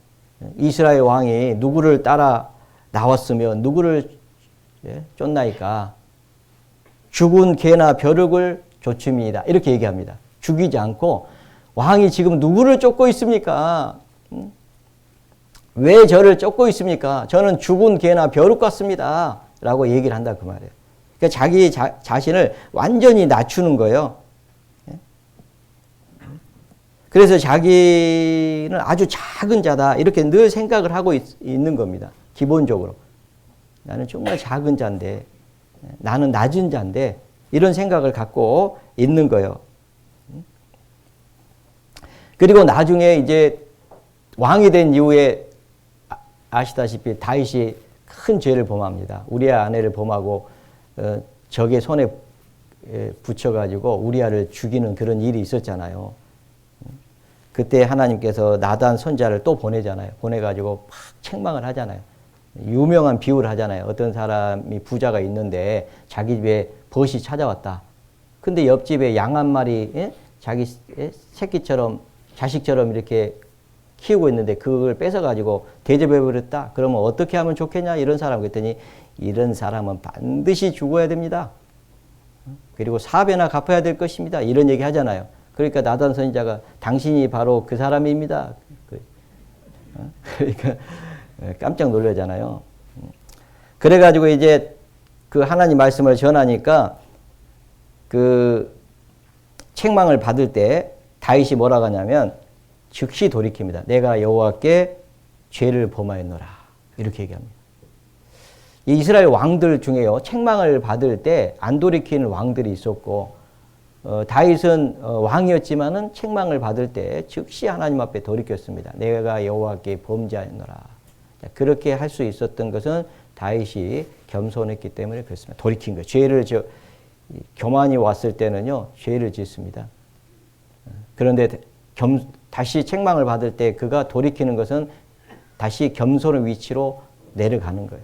이스라엘 왕이 누구를 따라 나왔으면 누구를 쫓나이까? 죽은 개나 벼룩을 좇음이다. 이렇게 얘기합니다. 죽이지 않고 왕이 지금 누구를 쫓고 있습니까? 왜 저를 쫓고 있습니까? 저는 죽은 개나 벼룩 같습니다. 라고 얘기를 한다 그 말이에요. 그러니까 자기 자신을 완전히 낮추는 거예요. 그래서 자기는 아주 작은 자다 이렇게 늘 생각을 하고 있는 겁니다. 기본적으로. 나는 정말 작은 자인데, 나는 낮은 자인데 이런 생각을 갖고 있는 거예요. 그리고 나중에 이제 왕이 된 이후에 아시다시피 다윗이 큰 죄를 범합니다. 우리아 아내를 범하고 적의 손에 붙여가지고 우리아를 죽이는 그런 일이 있었잖아요. 그때 하나님께서 나단 선자를 또 보내잖아요. 보내가지고 막 책망을 하잖아요. 유명한 비유를 하잖아요. 어떤 사람이 부자가 있는데 자기 집에 벗이 찾아왔다. 근데 옆집에 양 한 마리 자기 새끼처럼 자식처럼 이렇게 키우고 있는데 그걸 뺏어가지고 대접해버렸다. 그러면 어떻게 하면 좋겠냐 이런 사람 그랬더니 이런 사람은 반드시 죽어야 됩니다. 그리고 4배나 갚아야 될 것입니다. 이런 얘기 하잖아요. 그러니까 나단 선지자가 당신이 바로 그 사람입니다. 그러니까 깜짝 놀라잖아요. 그래가지고 이제 그 하나님 말씀을 전하니까 그 책망을 받을 때 다윗이 뭐라고 하냐면 즉시 돌이킵니다. 내가 여호와께 죄를 범하였노라. 이렇게 얘기합니다. 이 이스라엘 왕들 중에요. 책망을 받을 때 안 돌이키는 왕들이 있었고 다윗은 왕이었지만은 책망을 받을 때 즉시 하나님 앞에 돌이켰습니다. 내가 여호와께 범죄하였노라. 그렇게 할 수 있었던 것은 다윗이 겸손했기 때문에 그렇습니다. 돌이킨 거예요. 죄를 교만이 왔을 때는요, 죄를 짓습니다. 그런데 다시 책망을 받을 때 그가 돌이키는 것은 다시 겸손의 위치로 내려가는 거예요.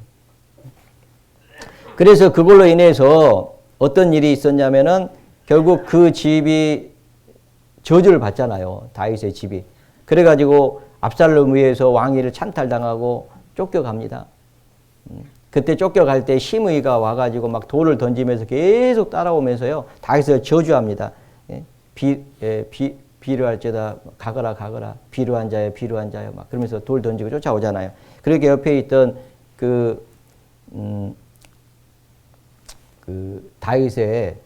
그래서 그걸로 인해서 어떤 일이 있었냐면은 결국 그 집이 저주를 받잖아요. 다윗의 집이. 그래가지고 압살롬 위에서 왕위를 찬탈당하고 쫓겨갑니다. 그때 쫓겨갈 때 시므이가 와가지고 막 돌을 던지면서 계속 따라오면서요. 다윗을 저주합니다. 비료할지다 가거라 가거라 비료한 자여 비료한 자여 막 그러면서 돌 던지고 쫓아오잖아요. 그렇게 옆에 있던 그 다윗의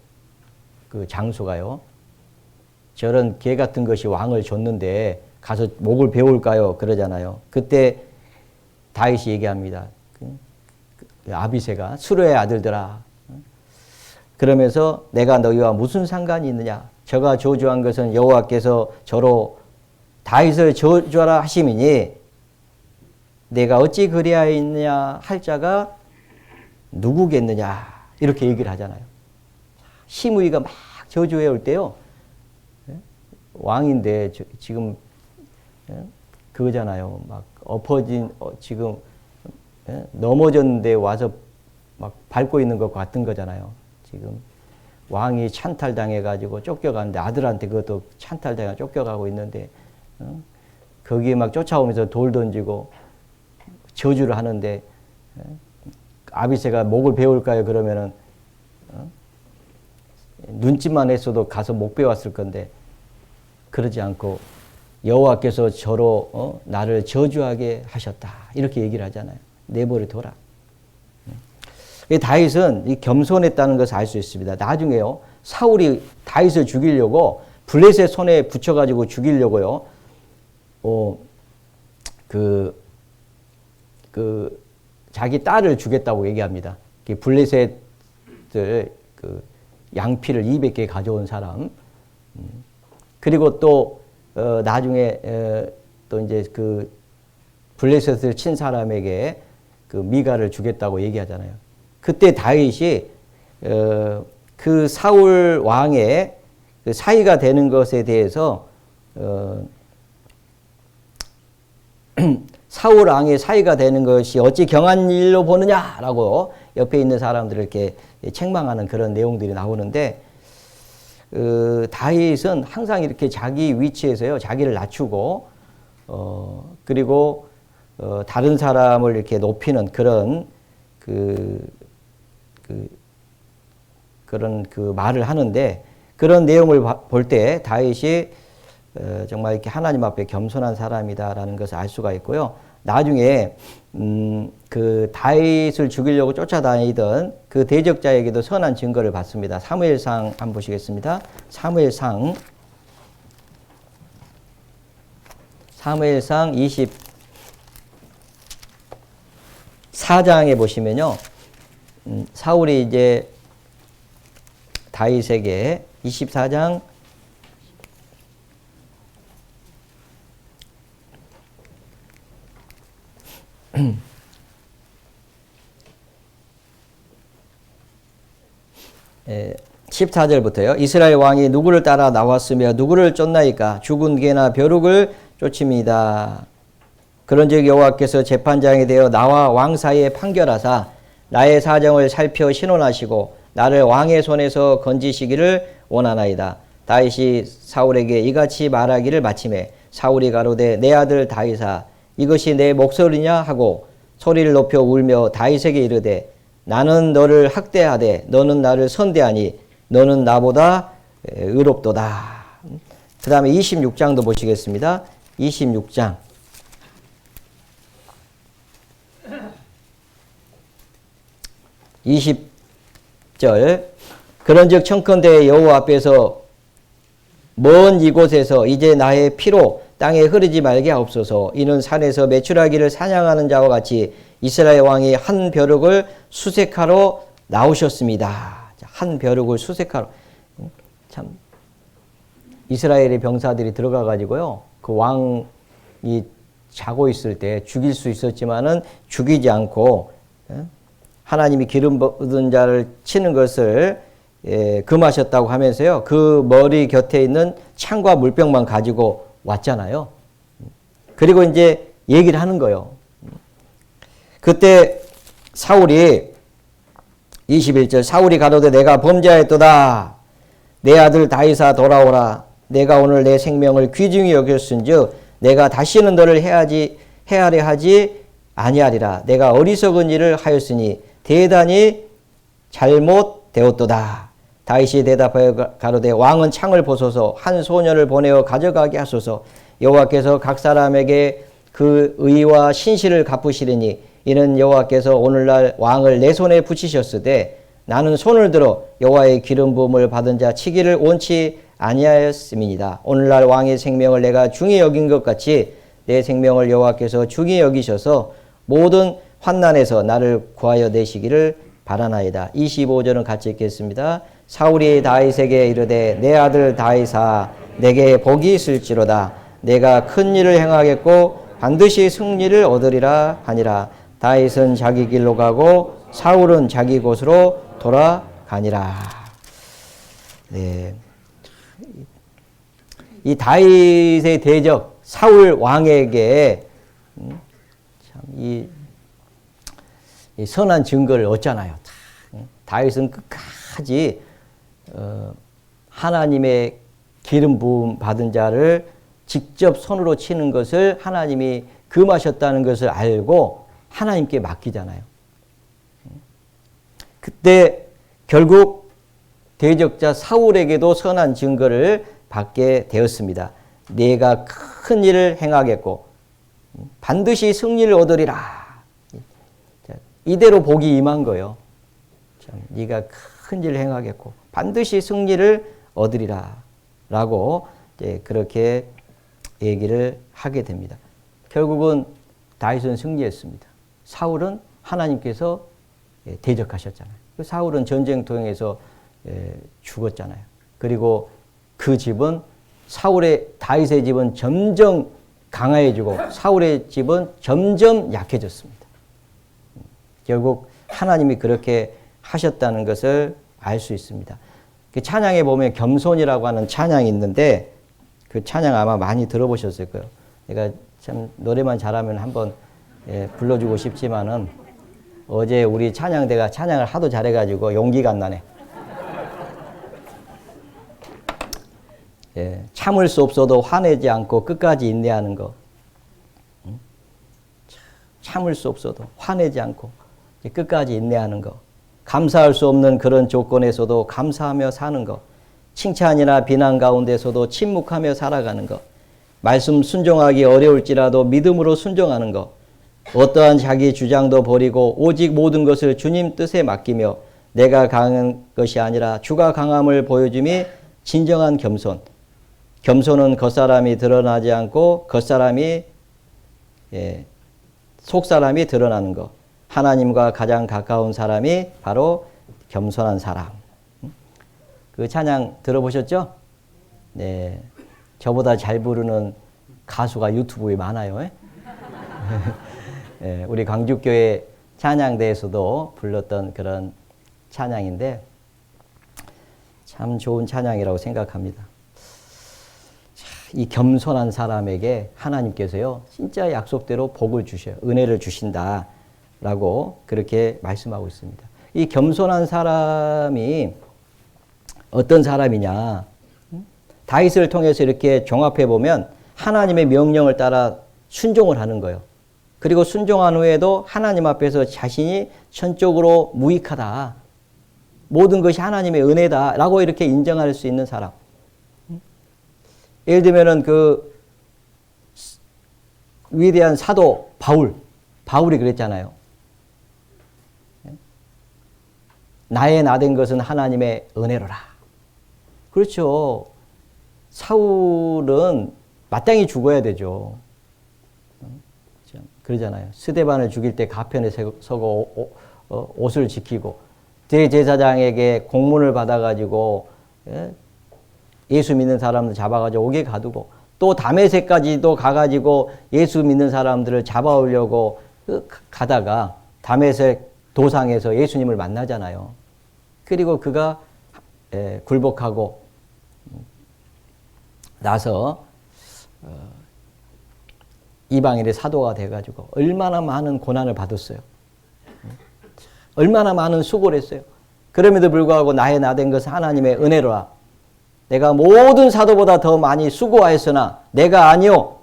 그 장수가요. 저런 개 같은 것이 왕을 줬는데 가서 목을 베울까요? 그러잖아요. 그때 다윗이 얘기합니다. 아비새가 수르의 아들들아. 그러면서 내가 너희와 무슨 상관이 있느냐? 저가 저주한 것은 여호와께서 저로 다윗을 저주하라 하심이니 내가 어찌 그리하였느냐 할 자가 누구겠느냐 이렇게 얘기를 하잖아요. 시므이가 막 저주해 올 때요. 왕인데 지금 그거잖아요. 막 엎어진 지금 넘어졌는데 와서 막 밟고 있는 것 같은 거잖아요. 지금 왕이 찬탈당해가지고 쫓겨가는데 아들한테 그것도 찬탈당해 쫓겨가고 있는데 거기에 막 쫓아오면서 돌 던지고 저주를 하는데 아비새가 목을 베울까요? 그러면은 눈짓만 했어도 가서 목 베었을 건데 그러지 않고 여호와께서 저로 나를 저주하게 하셨다. 이렇게 얘기를 하잖아요. 내버려둬라. 다윗은 이 겸손했다는 것을 알 수 있습니다. 나중에요. 사울이 다윗을 죽이려고 블레셋 손에 붙여가지고 죽이려고요. 자기 딸을 주겠다고 얘기합니다. 블레셋들 양피를 200개 가져온 사람. 그리고 또 나중에 또 이제 블레셋을 친 사람에게 미가를 주겠다고 얘기하잖아요. 그때 다윗이 그 사울 왕의 사위가 되는 것에 대해서 사울 왕의 사위가 되는 것이 어찌 경한 일로 보느냐라고 옆에 있는 사람들을 이렇게 책망하는 그런 내용들이 나오는데 다윗은 항상 이렇게 자기 위치에서요 자기를 낮추고 그리고 다른 사람을 이렇게 높이는 그런 그런 말을 하는데 그런 내용을 볼 때 다윗이 정말 이렇게 하나님 앞에 겸손한 사람이다라는 것을 알 수가 있고요. 나중에 그 다윗을 죽이려고 쫓아다니던 그 대적자에게도 선한 증거를 받습니다. 사무엘상 한번 보시겠습니다. 사무엘상 24장에 보시면요. 사울이 이제 다윗에게 24장 14절부터요. 이스라엘 왕이 누구를 따라 나왔으며 누구를 쫓나이까 죽은 개나 벼룩을 쫓습니다. 그런즉 여호와께서 재판장이 되어 나와 왕 사이에 판결하사 나의 사정을 살펴 신원하시고 나를 왕의 손에서 건지시기를 원하나이다. 다윗이 사울에게 이같이 말하기를 마침에 사울이 가로되 내 아들 다윗아 이것이 내 목소리냐 하고 소리를 높여 울며 다윗에게 이르되 나는 너를 학대하되 너는 나를 선대하니 너는 나보다 의롭도다. 그 다음에 26장도 보시겠습니다. 26장 20절 그런즉 청컨대 여호와 앞에서 먼 이곳에서 이제 나의 피로 땅에 흐르지 말게 하옵소서. 이는 산에서 메추라기를 사냥하는 자와 같이 이스라엘 왕이 한 벼룩을 수색하러 나오셨습니다. 한 벼룩을 수색하러. 참 이스라엘의 병사들이 들어가 가지고요. 그 왕이 자고 있을 때 죽일 수 있었지만은 죽이지 않고 하나님이 기름 부은 자를 치는 것을 금하셨다고 하면서요. 그 머리 곁에 있는 창과 물병만 가지고 왔잖아요. 그리고 이제 얘기를 하는 거예요. 그때 사울이 21절 사울이 가로되 내가 범죄하였도다. 내 아들 다윗아 돌아오라. 내가 오늘 내 생명을 귀중히 여겼은즉 내가 다시는 너를 해하려 하지 아니하리라. 내가 어리석은 일을 하였으니 대단히 잘못되었도다. 다윗이 대답하여 가로되 왕은 창을 보소서 한 소년을 보내어 가져가게 하소서. 여호와께서 각 사람에게 그 의와 신실을 갚으시리니 이는 여호와께서 오늘날 왕을 내 손에 붙이셨으되 나는 손을 들어 여호와의 기름 부음을 받은 자 치기를 원치 아니하였음이니이다. 오늘날 왕의 생명을 내가 중히 여긴 것 같이 내 생명을 여호와께서 중히 여기셔서 모든 환난에서 나를 구하여 내시기를 바라나이다. 25절은 같이 읽겠습니다. 사울이 다윗에게 이르되 내 아들 다윗아 내게 복이 있을지로다. 내가 큰 일을 행하겠고 반드시 승리를 얻으리라 하니라. 다윗은 자기 길로 가고 사울은 자기 곳으로 돌아가니라. 네. 이 다윗의 대적 사울 왕에게 이 선한 증거를 얻잖아요. 다윗은 끝까지 하나님의 기름 부음 받은 자를 직접 손으로 치는 것을 하나님이 금하셨다는 것을 알고 하나님께 맡기잖아요. 그때 결국 대적자 사울에게도 선한 증거를 받게 되었습니다. 네가 큰 일을 행하겠고 반드시 승리를 얻으리라. 이대로 복이 임한 거예요. 참, 네가 큰 일을 행하겠고 반드시 승리를 얻으리라 라고 이제 그렇게 얘기를 하게 됩니다. 결국은 다윗은 승리했습니다. 사울은 하나님께서 대적하셨잖아요. 사울은 전쟁통에서 죽었잖아요. 그리고 그 집은 다윗의 집은 점점 강해지고 사울의 집은 점점 약해졌습니다. 결국 하나님이 그렇게 하셨다는 것을 알 수 있습니다. 그 찬양에 보면 겸손이라고 하는 찬양이 있는데 그 찬양 아마 많이 들어보셨을 거예요. 내가 참 노래만 잘하면 한번 불러주고 싶지만은 어제 우리 찬양대가 찬양을 하도 잘해가지고 용기가 안 나네. 참을 수 없어도 화내지 않고 끝까지 인내하는 거. 참을 수 없어도 화내지 않고 끝까지 인내하는 거. 감사할 수 없는 그런 조건에서도 감사하며 사는 거. 칭찬이나 비난 가운데서도 침묵하며 살아가는 거. 말씀 순종하기 어려울지라도 믿음으로 순종하는 거. 어떠한 자기 주장도 버리고 오직 모든 것을 주님 뜻에 맡기며 내가 강한 것이 아니라 주가 강함을 보여줌이 진정한 겸손. 겸손은 겉사람이 드러나지 않고 속사람이 드러나는 것. 하나님과 가장 가까운 사람이 바로 겸손한 사람. 그 찬양 들어보셨죠? 네, 저보다 잘 부르는 가수가 유튜브에 많아요. 네, 우리 광주교회 찬양대에서도 불렀던 그런 찬양인데 참 좋은 찬양이라고 생각합니다. 이 겸손한 사람에게 하나님께서요 진짜 약속대로 복을 주셔요. 은혜를 주신다라고 그렇게 말씀하고 있습니다. 이 겸손한 사람이 어떤 사람이냐? 다윗을 통해서 이렇게 종합해 보면 하나님의 명령을 따라 순종을 하는 거예요. 그리고 순종한 후에도 하나님 앞에서 자신이 전적으로 무익하다. 모든 것이 하나님의 은혜다라고 이렇게 인정할 수 있는 사람. 예를 들면은 그 위대한 사도 바울이 그랬잖아요. 나의 나된 것은 하나님의 은혜로라. 그렇죠. 사울은 마땅히 죽어야 되죠. 그러잖아요. 스데반을 죽일 때 가편에 서고 옷을 지키고 대제사장에게 공문을 받아가지고 예수 믿는 사람들 잡아가지고 옥에 가두고 또 다메섹까지도 가가지고 예수 믿는 사람들을 잡아오려고 가다가 다메섹 도상에서 예수님을 만나잖아요. 그리고 그가 굴복하고 나서 이방인의 사도가 돼가지고 얼마나 많은 고난을 받았어요. 얼마나 많은 수고를 했어요. 그럼에도 불구하고 나의 나된 것은 하나님의 은혜로라. 내가 모든 사도보다 더 많이 수고하였으나 내가 아니요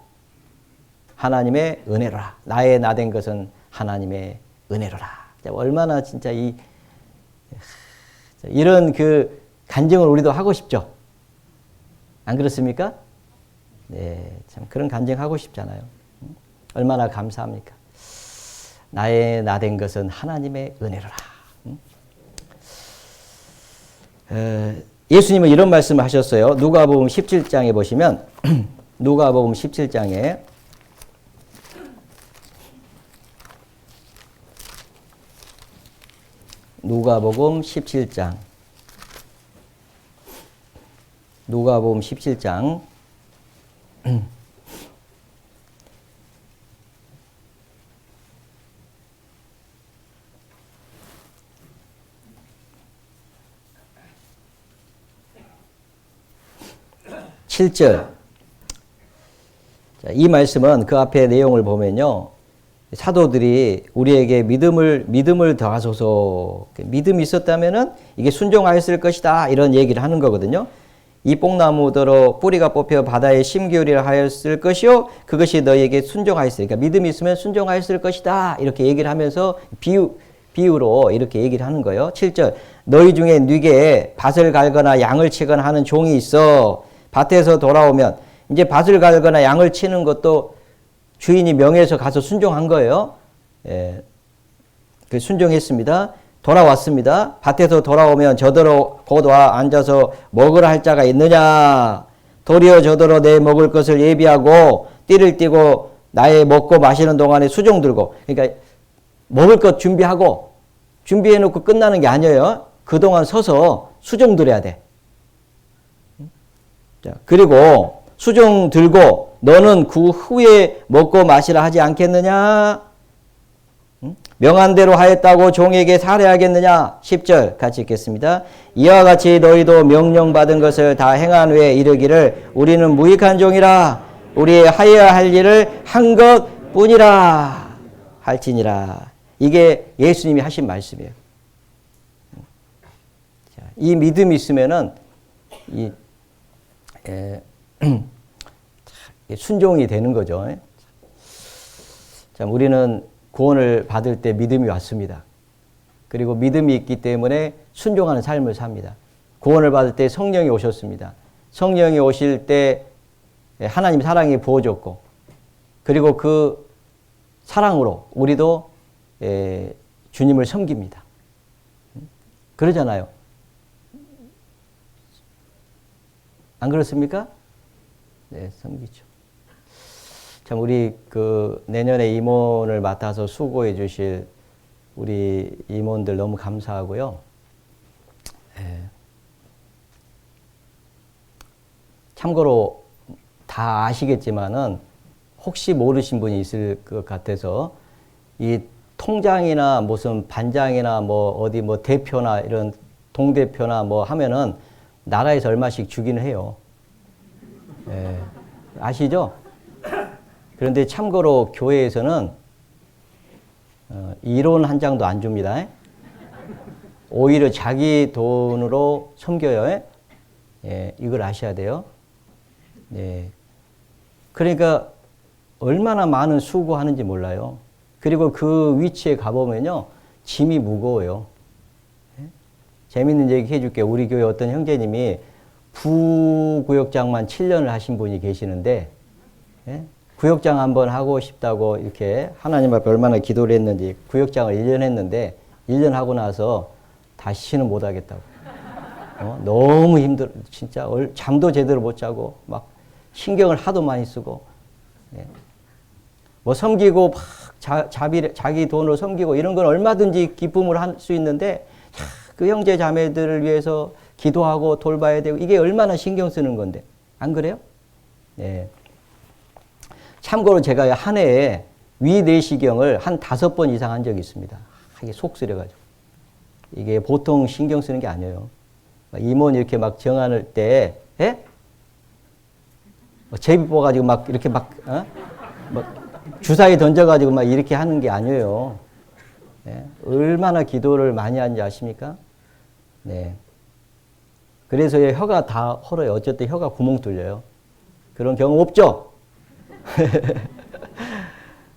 하나님의 은혜로라. 나의 나된 것은 하나님의 은혜로라. 얼마나 진짜 이런 그 간증을 우리도 하고 싶죠. 안 그렇습니까? 네, 참 그런 간증하고 싶잖아요. 얼마나 감사합니까? 나의 나된 것은 하나님의 은혜로라. 예수님은 이런 말씀을 하셨어요. 누가복음 17장에 보시면 누가복음 17장에 누가복음 17장 7절. 이 말씀은 그 앞에 내용을 보면요. 사도들이 우리에게 믿음을 더하소서. 믿음이 있었다면은 이게 순종하였을 것이다. 이런 얘기를 하는 거거든요. 이 뽕나무더러 뿌리가 뽑혀 바다에 심기울이라 하였을 것이요. 그것이 너희에게 순종하였으니까 믿음이 있으면 순종하였을 것이다. 이렇게 얘기를 하면서 비유로 이렇게 얘기를 하는 거예요. 7절. 너희 중에 뉘게 밭을 갈거나 양을 치거나 하는 종이 있어. 밭에서 돌아오면 이제 밭을 갈거나 양을 치는 것도 주인이 명해서 가서 순종한 거예요. 예. 그 순종했습니다. 돌아왔습니다. 밭에서 돌아오면 저더러 곧 와 앉아서 먹으라 할 자가 있느냐. 도리어 저더러 내 먹을 것을 예비하고 띠를 띠고 나의 먹고 마시는 동안에 수종 들고. 그러니까 먹을 것 준비하고 준비해놓고 끝나는 게 아니에요. 그동안 서서 수종 들어야 돼. 자, 그리고 수종 들고 너는 그 후에 먹고 마시라 하지 않겠느냐? 명한 대로 하였다고 종에게 살해하겠느냐? 10절 같이 읽겠습니다. 이와 같이 너희도 명령받은 것을 다 행한 후에 이르기를 우리는 무익한 종이라 우리의 하여야 할 일을 한 것뿐이라 할지니라. 이게 예수님이 하신 말씀이에요. 이 믿음이 있으면은 순종이 되는 거죠. 참 우리는 구원을 받을 때 믿음이 왔습니다. 그리고 믿음이 있기 때문에 순종하는 삶을 삽니다. 구원을 받을 때 성령이 오셨습니다. 성령이 오실 때 하나님 사랑이 부어졌고 그리고 그 사랑으로 우리도 주님을 섬깁니다. 그러잖아요. 안 그렇습니까? 네, 섬기죠. 참 우리 그 내년에 임원을 맡아서 수고해 주실 우리 임원들 너무 감사하고요. 참고로 다 아시겠지만은 혹시 모르신 분이 있을 것 같아서 이 통장이나 무슨 반장이나 뭐 어디 뭐 대표나 이런 동대표나 뭐 하면은 나라에서 얼마씩 주기는 해요. 아시죠? 그런데 참고로 교회에서는 1원 한 장도 안 줍니다. 오히려 자기 돈으로 섬겨요. 예, 이걸 아셔야 돼요. 예. 그러니까 얼마나 많은 수고하는지 몰라요. 그리고 그 위치에 가보면요, 짐이 무거워요. 예? 재밌는 얘기 해줄게요. 우리 교회 어떤 형제님이 부구역장만 7년을 하신 분이 계시는데, 예? 구역장 한번 하고 싶다고 이렇게 하나님 앞에 얼마나 기도를 했는지 구역장을 1년 했는데 1년 하고 나서 다시는 못 하겠다고. 너무 힘들어. 진짜 잠도 제대로 못 자고 막 신경을 하도 많이 쓰고. 예. 뭐 섬기고 막 자기 돈으로 섬기고 이런 건 얼마든지 기쁨을 할 수 있는데 그 형제 자매들을 위해서 기도하고 돌봐야 되고 이게 얼마나 신경 쓰는 건데. 안 그래요? 예. 참고로 제가 한 해에 위내시경을 한 5번 이상 한 적이 있습니다. 이게 속 쓰려가지고. 이게 보통 신경 쓰는 게 아니에요. 임원 이렇게 막 정할 때, 예? 제비 뽑아가지고 막 이렇게 막 주사위 던져가지고 막 이렇게 하는 게 아니에요. 예? 얼마나 기도를 많이 하는지 아십니까? 네. 그래서 혀가 다 헐어요. 어쨌든 혀가 구멍 뚫려요. 그런 경험 없죠?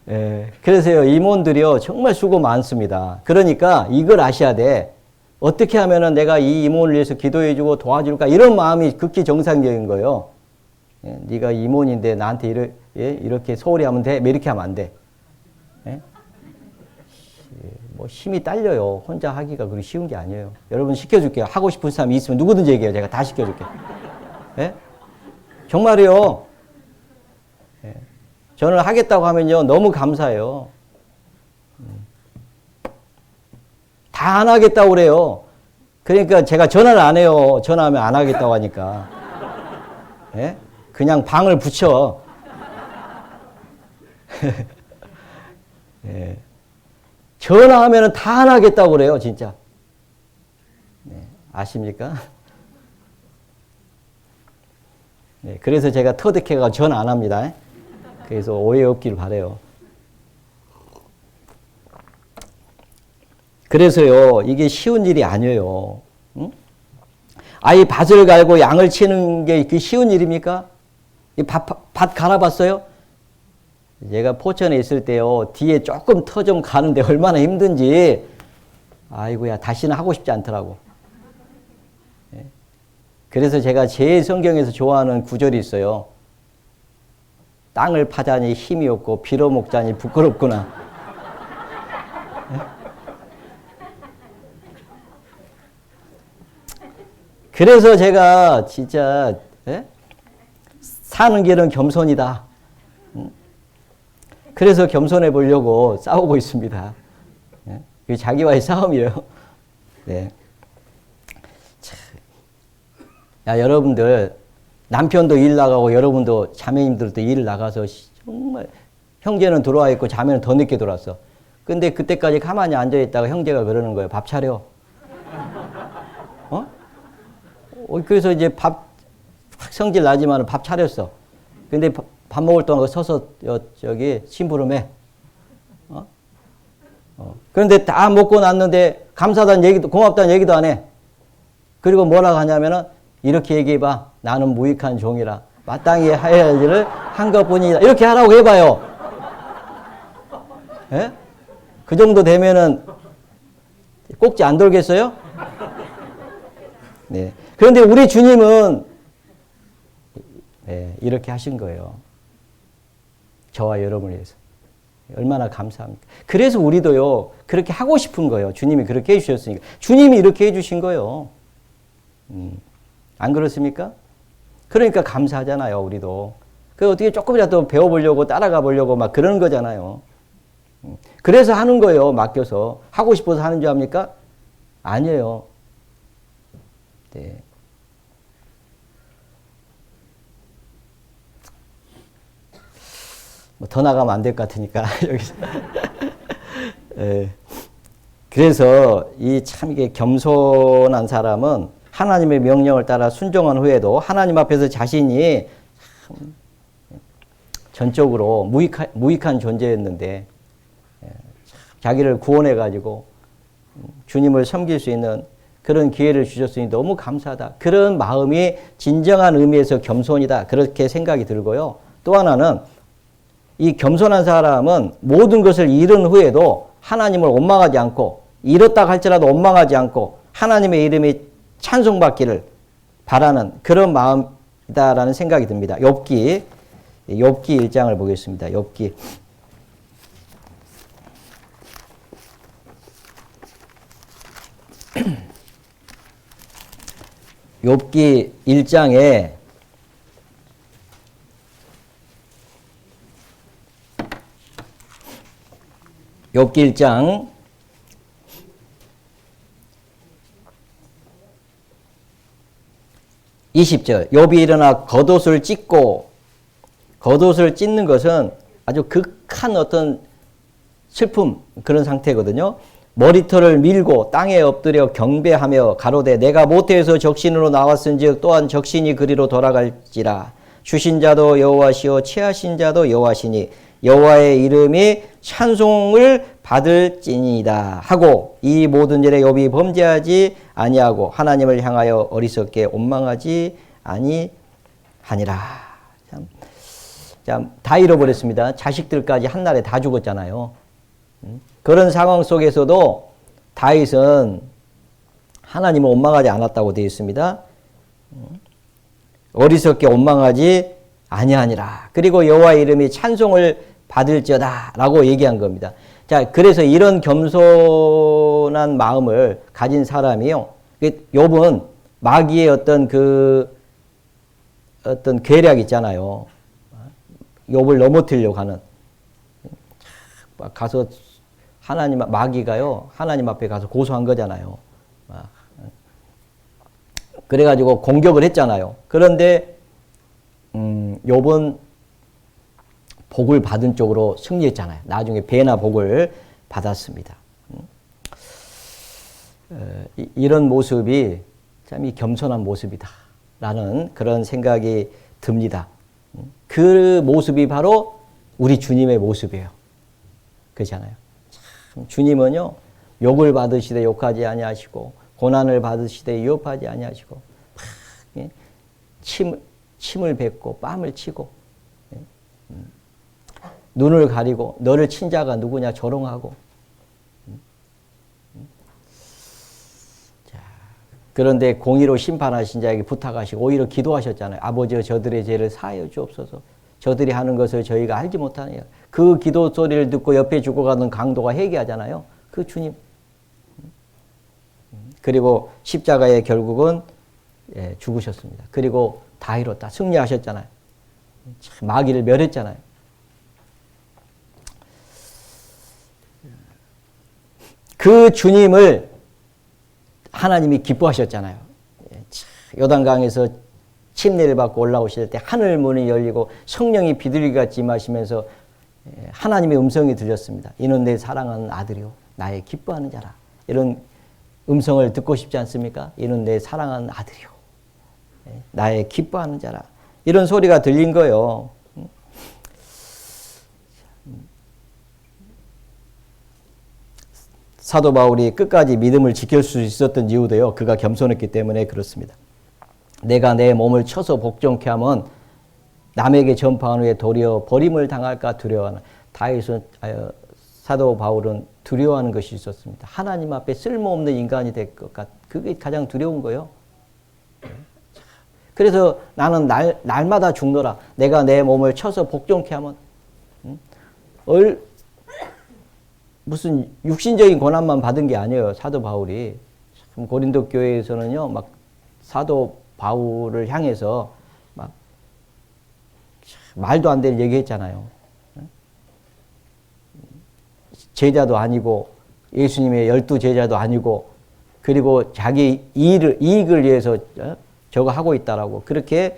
예, 그래서요, 임원들이요, 정말 수고 많습니다. 그러니까 이걸 아셔야 돼. 어떻게 하면은 내가 이 임원을 위해서 기도해주고 도와줄까? 이런 마음이 극히 정상적인 거예요. 예, 네가 임원인데 나한테 이렇게 소홀히 하면 돼? 이렇게 하면 안 돼. 예? 뭐 힘이 딸려요. 혼자 하기가 그리 쉬운 게 아니에요. 여러분 시켜줄게요. 하고 싶은 사람이 있으면 누구든지 얘기해요. 제가 다 시켜줄게요. 예? 정말이요. 저는 하겠다고 하면요, 너무 감사해요. 다 안 하겠다고 그래요. 그러니까 제가 전화를 안 해요. 전화하면 안 하겠다고 하니까. 예? 그냥 방을 붙여. 예. 전화하면 다 안 하겠다고 그래요, 진짜. 네. 아십니까? 네. 그래서 제가 터득해가 전화 안 합니다. 그래서 오해 없기를 바라요. 그래서요, 이게 쉬운 일이 아니에요. 응? 아이 밭을 갈고 양을 치는 게 그 쉬운 일입니까? 이 밭 갈아봤어요? 제가 포천에 있을 때요, 뒤에 조금 터 좀 가는데 얼마나 힘든지, 아이고야, 다시는 하고 싶지 않더라고. 그래서 제가 제일 성경에서 좋아하는 구절이 있어요. 땅을 파자니 힘이 없고 빌어먹자니 부끄럽구나. 그래서 제가 진짜 사는 길은 겸손이다. 그래서 겸손해 보려고 싸우고 있습니다. 예? 자기와의 싸움이에요. 네. 야, 여러분들, 남편도 일 나가고, 여러분도 자매님들도 일 나가서, 정말, 형제는 들어와 있고, 자매는 더 늦게 들어왔어. 근데 그때까지 가만히 앉아있다가 형제가 그러는 거예요. 밥 차려. 그래서 이제 성질 나지만 밥 차렸어. 근데 밥 먹을 동안 서서, 저기, 심부름해. 그런데 다 먹고 났는데, 감사하다는 얘기도, 고맙다는 얘기도 안 해. 그리고 뭐라고 하냐면은, 이렇게 얘기해봐. 나는 무익한 종이라. 마땅히 해야 할 일을 한 것뿐이다. 이렇게 하라고 해봐요. 예? 그 정도 되면은 꼭지 안 돌겠어요? 네. 그런데 우리 주님은 이렇게 하신 거예요. 저와 여러분을 위해서. 얼마나 감사합니까? 그래서 우리도요, 그렇게 하고 싶은 거예요. 주님이 그렇게 해주셨으니까. 주님이 이렇게 해주신 거예요. 안 그렇습니까? 그러니까 감사하잖아요, 우리도. 그 어떻게 조금이라도 배워보려고 따라가 보려고 막 그러는 거잖아요. 그래서 하는 거예요, 맡겨서. 하고 싶어서 하는 줄 압니까? 아니에요. 네. 뭐 더 나가면 안 될 것 같으니까, 여기서. 네. 그래서 이게 겸손한 사람은 하나님의 명령을 따라 순종한 후에도 하나님 앞에서 자신이 전적으로 무익한 존재였는데 자기를 구원해가지고 주님을 섬길 수 있는 그런 기회를 주셨으니 너무 감사하다. 그런 마음이 진정한 의미에서 겸손이다. 그렇게 생각이 들고요. 또 하나는 이 겸손한 사람은 모든 것을 잃은 후에도 하나님을 원망하지 않고 잃었다 할지라도 원망하지 않고 하나님의 이름이 찬송받기를 바라는 그런 마음이다라는 생각이 듭니다. 욥기 1장을 보겠습니다. 욥기 1장에 욥기 1장 20절 욥이 일어나 겉옷을 찢고 겉옷을 찢는 것은 아주 극한 어떤 슬픔 그런 상태거든요. 머리털을 밀고 땅에 엎드려 경배하며 가로되 내가 모태에서 적신으로 나왔은즉 또한 적신이 그리로 돌아갈지라. 주신 자도 여호와시요 취하신 자도 여호와시니 여호와의 이름이 찬송을 받을지니이다 하고 이 모든 일에 욥이 범죄하지 아니하고 하나님을 향하여 어리석게 원망하지 아니하니라. 참, 다 잃어버렸습니다. 자식들까지 한날에 다 죽었잖아요. 그런 상황 속에서도 다윗은 하나님을 원망하지 않았다고 되어 있습니다. 어리석게 원망하지 아니하니라. 그리고 여호와의 이름이 찬송을 받을지어다 라고 얘기한 겁니다. 자, 그래서 이런 겸손한 마음을 가진 사람이요. 욥은 마귀의 어떤 계략 있잖아요. 욥을 넘어뜨리려고 하는. 가서 마귀가요, 하나님 앞에 가서 고소한 거잖아요. 그래가지고 공격을 했잖아요. 그런데, 욥은 복을 받은 쪽으로 승리했잖아요. 나중에 배나 복을 받았습니다. 이런 모습이 참 이 겸손한 모습이다. 라는 그런 생각이 듭니다. 그 모습이 바로 우리 주님의 모습이에요. 그렇잖아요. 참 주님은요, 욕을 받으시되 욕하지 아니하시고, 고난을 받으시되 위협하지 아니하시고, 침을 뱉고, 뺨을 치고, 눈을 가리고, 너를 친 자가 누구냐 조롱하고. 자, 그런데 공의로 심판하신 자에게 부탁하시고, 오히려 기도하셨잖아요. 아버지여 저들의 죄를 사하여 주옵소서. 저들이 하는 것을 저희가 알지 못하느냐. 그 기도 소리를 듣고 옆에 죽어가는 강도가 회개하잖아요. 그 주님. 그리고 십자가에 결국은 죽으셨습니다. 그리고 다 이뤘다. 승리하셨잖아요. 마귀를 멸했잖아요. 그 주님을 하나님이 기뻐하셨잖아요. 요단강에서 침례를 받고 올라오실 때 하늘 문이 열리고 성령이 비둘기같이 임하시면서 하나님의 음성이 들렸습니다. 이는 내 사랑하는 아들이요 나의 기뻐하는 자라. 이런 음성을 듣고 싶지 않습니까? 이는 내 사랑하는 아들이요 나의 기뻐하는 자라. 이런 소리가 들린 거예요. 사도 바울이 끝까지 믿음을 지킬 수 있었던 이유도요. 그가 겸손했기 때문에 그렇습니다. 내가 내 몸을 쳐서 복종케 하면 남에게 전파한 후에 도리어 버림을 당할까 두려워하는. 다윗은 사도 바울은 두려워하는 것이 있었습니다. 하나님 앞에 쓸모없는 인간이 될 것 같. 그게 가장 두려운 거예요. 그래서 나는 날마다 죽노라. 내가 내 몸을 쳐서 복종케 하면 무슨 육신적인 고난만 받은 게 아니에요. 사도 바울이. 고린도 교회에서는요, 막 사도 바울을 향해서 막 말도 안 되는 얘기 했잖아요. 제자도 아니고 예수님의 12 제자도 아니고 그리고 자기 이익을 위해서 저거 하고 있다라고 그렇게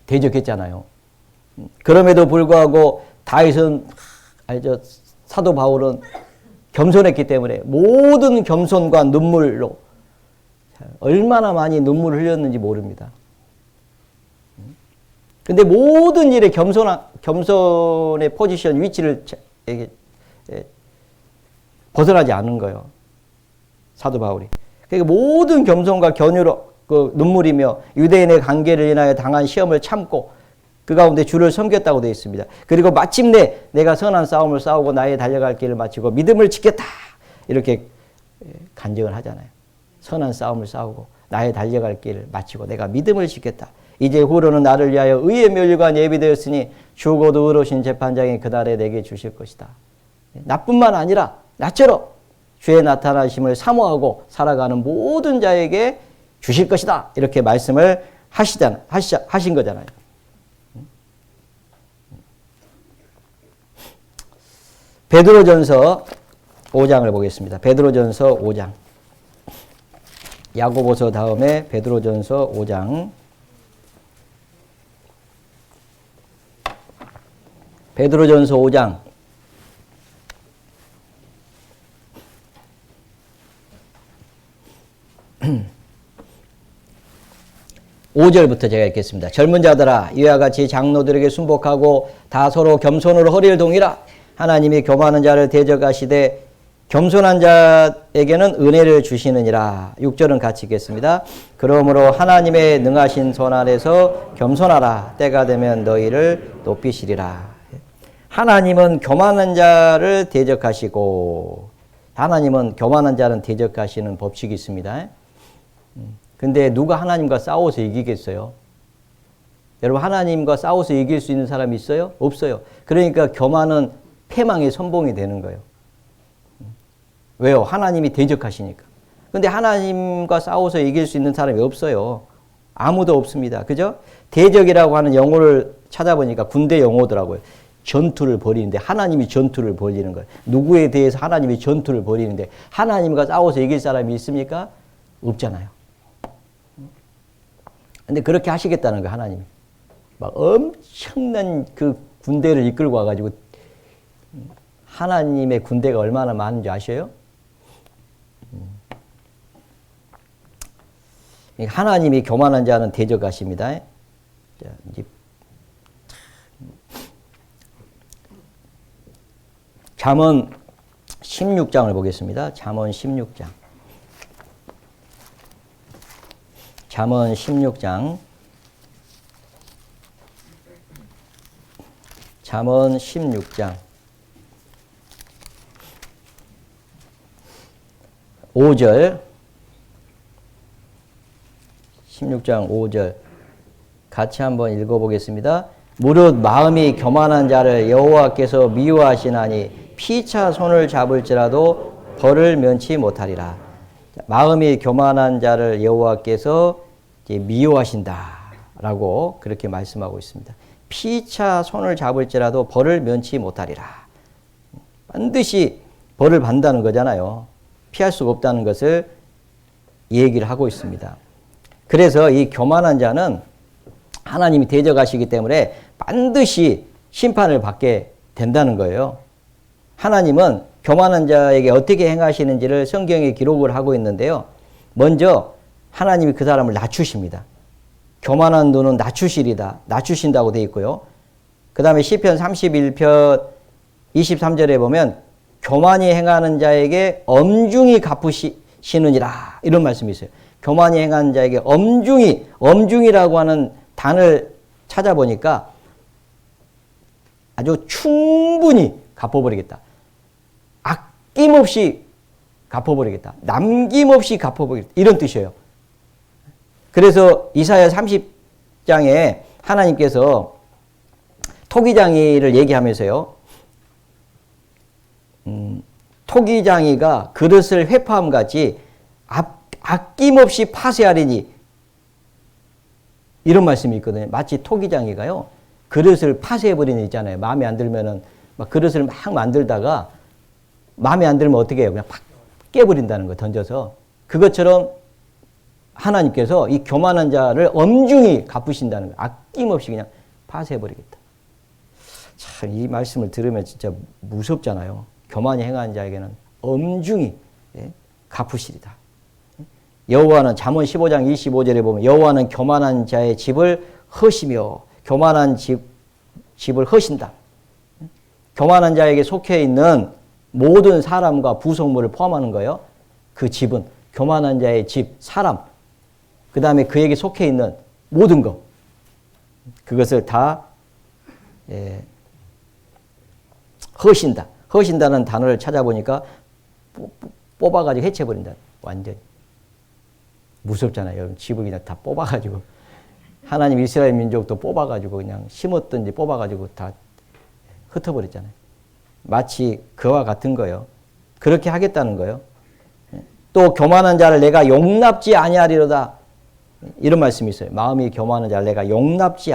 대적했잖아요. 그럼에도 불구하고 다윗은 사도 바울은 겸손했기 때문에 모든 겸손과 눈물로 얼마나 많이 눈물을 흘렸는지 모릅니다. 근데 모든 일에 겸손의 포지션, 위치를 벗어나지 않은 거예요. 사도 바울이. 그러니까 모든 겸손과 견유로 그 눈물이며 유대인의 관계를 인하여 당한 시험을 참고 그 가운데 주를 섬겼다고 되어 있습니다. 그리고 마침내 내가 선한 싸움을 싸우고 나의 달려갈 길을 마치고 믿음을 지켰다. 이렇게 간증을 하잖아요. 선한 싸움을 싸우고 나의 달려갈 길을 마치고 내가 믿음을 지켰다. 이제 후로는 나를 위하여 의의 멸류관 예비되었으니 죽어도 의로우신 재판장이 그날에 내게 주실 것이다. 나뿐만 아니라 나처럼 주의 나타나심을 사모하고 살아가는 모든 자에게 주실 것이다. 이렇게 말씀을 하신 거잖아요. 베드로전서 5장을 보겠습니다. 베드로전서 5장. 야고보서 다음에 베드로전서 5장. 베드로전서 5장. 5절부터 제가 읽겠습니다. 젊은 자들아 이와 같이 장로들에게 순복하고 다 서로 겸손으로 허리를 동이라. 하나님이 교만한 자를 대적하시되 겸손한 자에게는 은혜를 주시느니라. 6절은 같이 읽겠습니다. 그러므로 하나님의 능하신 손 아래서 겸손하라. 때가 되면 너희를 높이시리라. 하나님은 교만한 자를 대적하시고 하나님은 교만한 자는 대적하시는 법칙이 있습니다. 근데 누가 하나님과 싸워서 이기겠어요? 여러분 하나님과 싸워서 이길 수 있는 사람이 있어요? 없어요. 그러니까 교만은 패망의 선봉이 되는 거예요. 왜요? 하나님이 대적하시니까. 근데 하나님과 싸워서 이길 수 있는 사람이 없어요. 아무도 없습니다. 그죠? 대적이라고 하는 용어를 찾아보니까 군대 용어더라고요. 전투를 벌이는데 하나님이 전투를 벌이는 거예요. 누구에 대해서 하나님이 전투를 벌이는데 하나님과 싸워서 이길 사람이 있습니까? 없잖아요. 근데 그렇게 하시겠다는 거예요, 하나님이. 막 엄청난 그 군대를 이끌고 와가지고 하나님의 군대가 얼마나 많은지 아셔요? 하나님이 교만한 자는 대적하십니다. 자, 이제 잠언 16장을 보겠습니다. 잠언 16장. 잠언 16장. 잠언 16장. 5절. 16장 5절. 같이 한번 읽어보겠습니다. 무릇 마음이 교만한 자를 여호와께서 미워하시나니 피차 손을 잡을지라도 벌을 면치 못하리라. 마음이 교만한 자를 여호와께서 미워하신다라고 그렇게 말씀하고 있습니다. 피차 손을 잡을지라도 벌을 면치 못하리라. 반드시 벌을 받는다는 거잖아요. 피할 수가 없다는 것을 얘기를 하고 있습니다. 그래서 이 교만한 자는 하나님이 대적하시기 때문에 반드시 심판을 받게 된다는 거예요. 하나님은 교만한 자에게 어떻게 행하시는지를 성경에 기록을 하고 있는데요. 먼저 하나님이 그 사람을 낮추십니다. 교만한 눈은 낮추시리다. 낮추신다고 되어 있고요. 그 다음에 시편 31편 23절에 보면 교만이 행하는 자에게 엄중히 갚으시느니라. 이런 말씀이 있어요. 교만이 행하는 자에게 엄중이라고 하는 단을 찾아보니까 아주 충분히 갚아버리겠다. 아낌없이 갚아버리겠다. 남김없이 갚아버리겠다. 이런 뜻이에요. 그래서 이사야 30장에 하나님께서 토기장이를 얘기하면서요. 토기장이가 그릇을 회파함 같이 아낌없이 파쇄하리니 이런 말씀이 있거든요. 마치 토기장이가요. 그릇을 파쇄해버리는 있잖아요. 마음에 안 들면은 막 그릇을 막 만들다가 마음에 안 들면 어떻게 해요? 그냥 팍 깨버린다는 거 던져서. 그것처럼 하나님께서 이 교만한 자를 엄중히 갚으신다는 거. 아낌없이 그냥 파쇄해버리겠다. 참 이 말씀을 들으면 진짜 무섭잖아요. 교만히 행하는 자에게는 엄중히 갚으시리다. 여호와는 잠언 15장 25절에 보면 여호와는 교만한 자의 집을 허시며 교만한 집을 허신다. 교만한 자에게 속해 있는 모든 사람과 부속물을 포함하는 거예요. 그 집은 교만한 자의 집, 사람, 그 다음에 그에게 속해 있는 모든 것, 그것을 다 허신다. 허신다는 단어를 찾아보니까 뽑아가지고 해체해버린다. 완전히. 무섭잖아요. 여러분 집을 그냥 다 뽑아가지고 하나님 이스라엘 민족도 뽑아가지고 그냥 심었든지 뽑아가지고 다 흩어버렸잖아요. 마치 그와 같은 거예요. 그렇게 하겠다는 거예요. 또 교만한 자를 내가 용납지 아니하리로다. 이런 말씀이 있어요. 마음이 교만한 자를 내가 용납지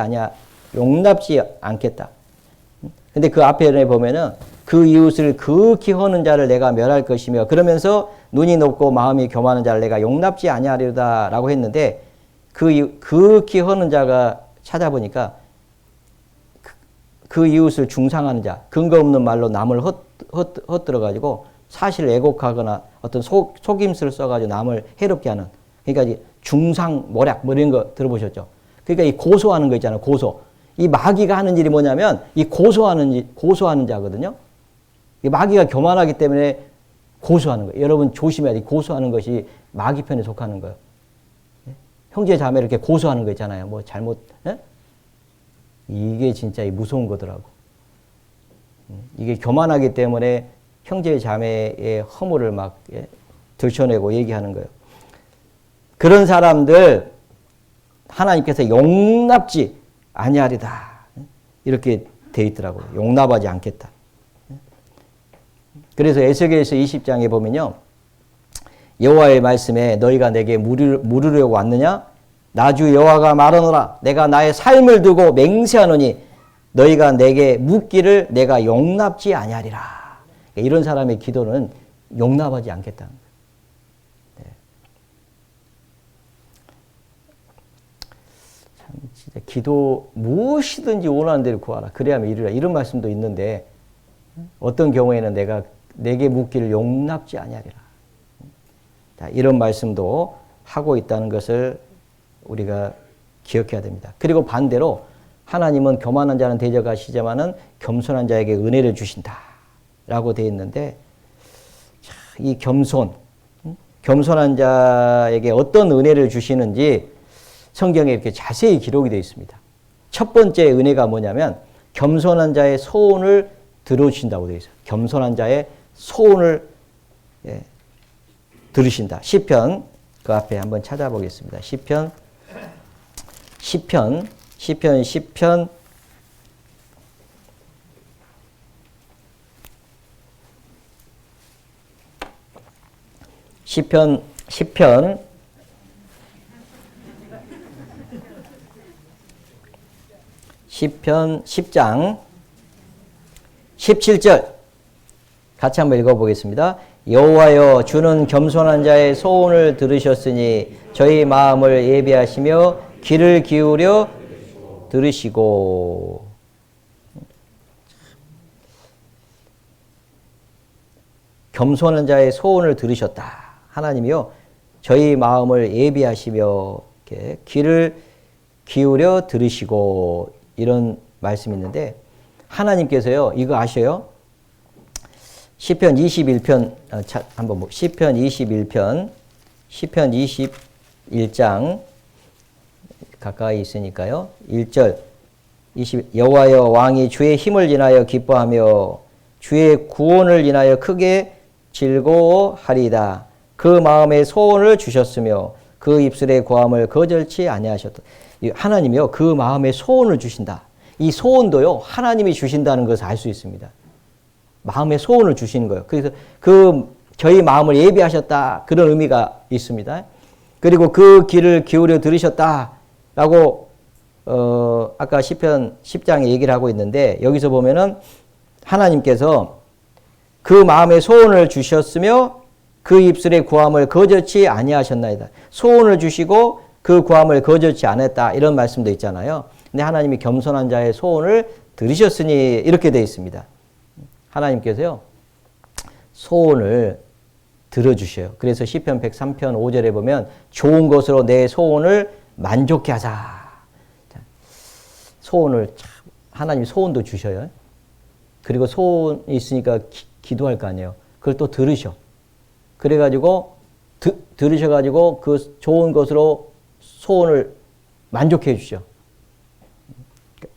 않겠다. 근데 그 앞에 보면은 그 이웃을 극히 허는 자를 내가 멸할 것이며 그러면서 눈이 높고 마음이 교만한 자를 내가 용납지 아니하리로다 라고 했는데 그 극히 허는 자가 찾아보니까 그 이웃을 중상하는 자, 근거 없는 말로 남을 헛들어가지고 사실을 왜곡하거나 어떤 속임수를 써가지고 남을 해롭게 하는, 그러니까 중상, 모략 뭐 이런 거 들어보셨죠? 그러니까 이 고소하는 거 있잖아요. 고소. 이 마귀가 하는 일이 뭐냐면 이 고소하는 자거든요. 이 마귀가 교만하기 때문에 고소하는 거예요. 여러분 조심해야 돼. 고소하는 것이 마귀 편에 속하는 거예요. 형제 자매 이렇게 고소하는 거 있잖아요. 뭐 잘못, 이게 진짜 무서운 거더라고. 이게 교만하기 때문에 형제 자매의 허물을 막 들춰내고 얘기하는 거예요. 그런 사람들 하나님께서 용납지 아니하리다. 이렇게 돼 있더라고요. 용납하지 않겠다. 그래서 에스겔서 20장에 보면요. 여호와의 말씀에 너희가 내게 물으려고 왔느냐? 나주 여호와가 말하노라. 내가 나의 삶을 두고 맹세하노니 너희가 내게 묻기를 내가 용납지 아니하리라. 이런 사람의 기도는 용납하지 않겠다는 거예요. 네. 참 진짜 기도 무엇이든지 원하는 대로 구하라. 그래야만 이르라. 이런 말씀도 있는데 어떤 경우에는 내게 묻기를 용납지 아니하리라. 자, 이런 말씀도 하고 있다는 것을 우리가 기억해야 됩니다. 그리고 반대로 하나님은 교만한 자는 대적하시지만은 겸손한 자에게 은혜를 주신다 라고 되어 있는데, 자, 이 겸손한 자에게 어떤 은혜를 주시는지 성경에 이렇게 자세히 기록이 되어 있습니다. 첫 번째 은혜가 뭐냐면 겸손한 자의 소원을 들어주신다고 되어 있어요. 겸손한 자의 소원을 들으신다. 시편 그 앞에 한번 찾아보겠습니다. 시편 시편 10편 10장 17절 같이 한번 읽어보겠습니다. 여호와여 주는 겸손한 자의 소원을 들으셨으니 저희 마음을 예비하시며 귀를 기울여 들으시고. 겸손한 자의 소원을 들으셨다. 하나님이요 저희 마음을 예비하시며 이렇게 귀를 기울여 들으시고 이런 말씀이 있는데 하나님께서요 이거 아셔요? 시편 21편 한번 시편 21장 가까이 있으니까요. 1절 여호와여 왕이 주의 힘을 인하여 기뻐하며 주의 구원을 인하여 크게 즐거워하리이다. 그 마음의 소원을 주셨으며 그 입술의 구함을 거절치 아니하셨다. 하나님이요 그 마음의 소원을 주신다. 이 소원도요 하나님이 주신다는 것을 알 수 있습니다. 마음의 소원을 주시는 거예요. 그래서 저희 마음을 예비하셨다 그런 의미가 있습니다. 그리고 그 귀를 기울여 들으셨다라고 아까 시편 10장에 얘기를 하고 있는데 여기서 보면은 하나님께서 그 마음의 소원을 주셨으며 그 입술의 구함을 거절치 아니하셨나이다. 소원을 주시고 그 구함을 거절치 않았다 이런 말씀도 있잖아요. 근데 하나님이 겸손한 자의 소원을 들으셨으니 이렇게 되어 있습니다. 하나님께서요 소원을 들어주셔요. 그래서 시편 103편 5절에 보면 좋은 것으로 내 소원을 만족케 하자. 소원을 하나님 소원도 주셔요. 그리고 소원이 있으니까 기도할 거 아니에요. 그걸 또 들으셔. 그래가지고 들으셔가지고 그 좋은 것으로 소원을 만족해 주셔.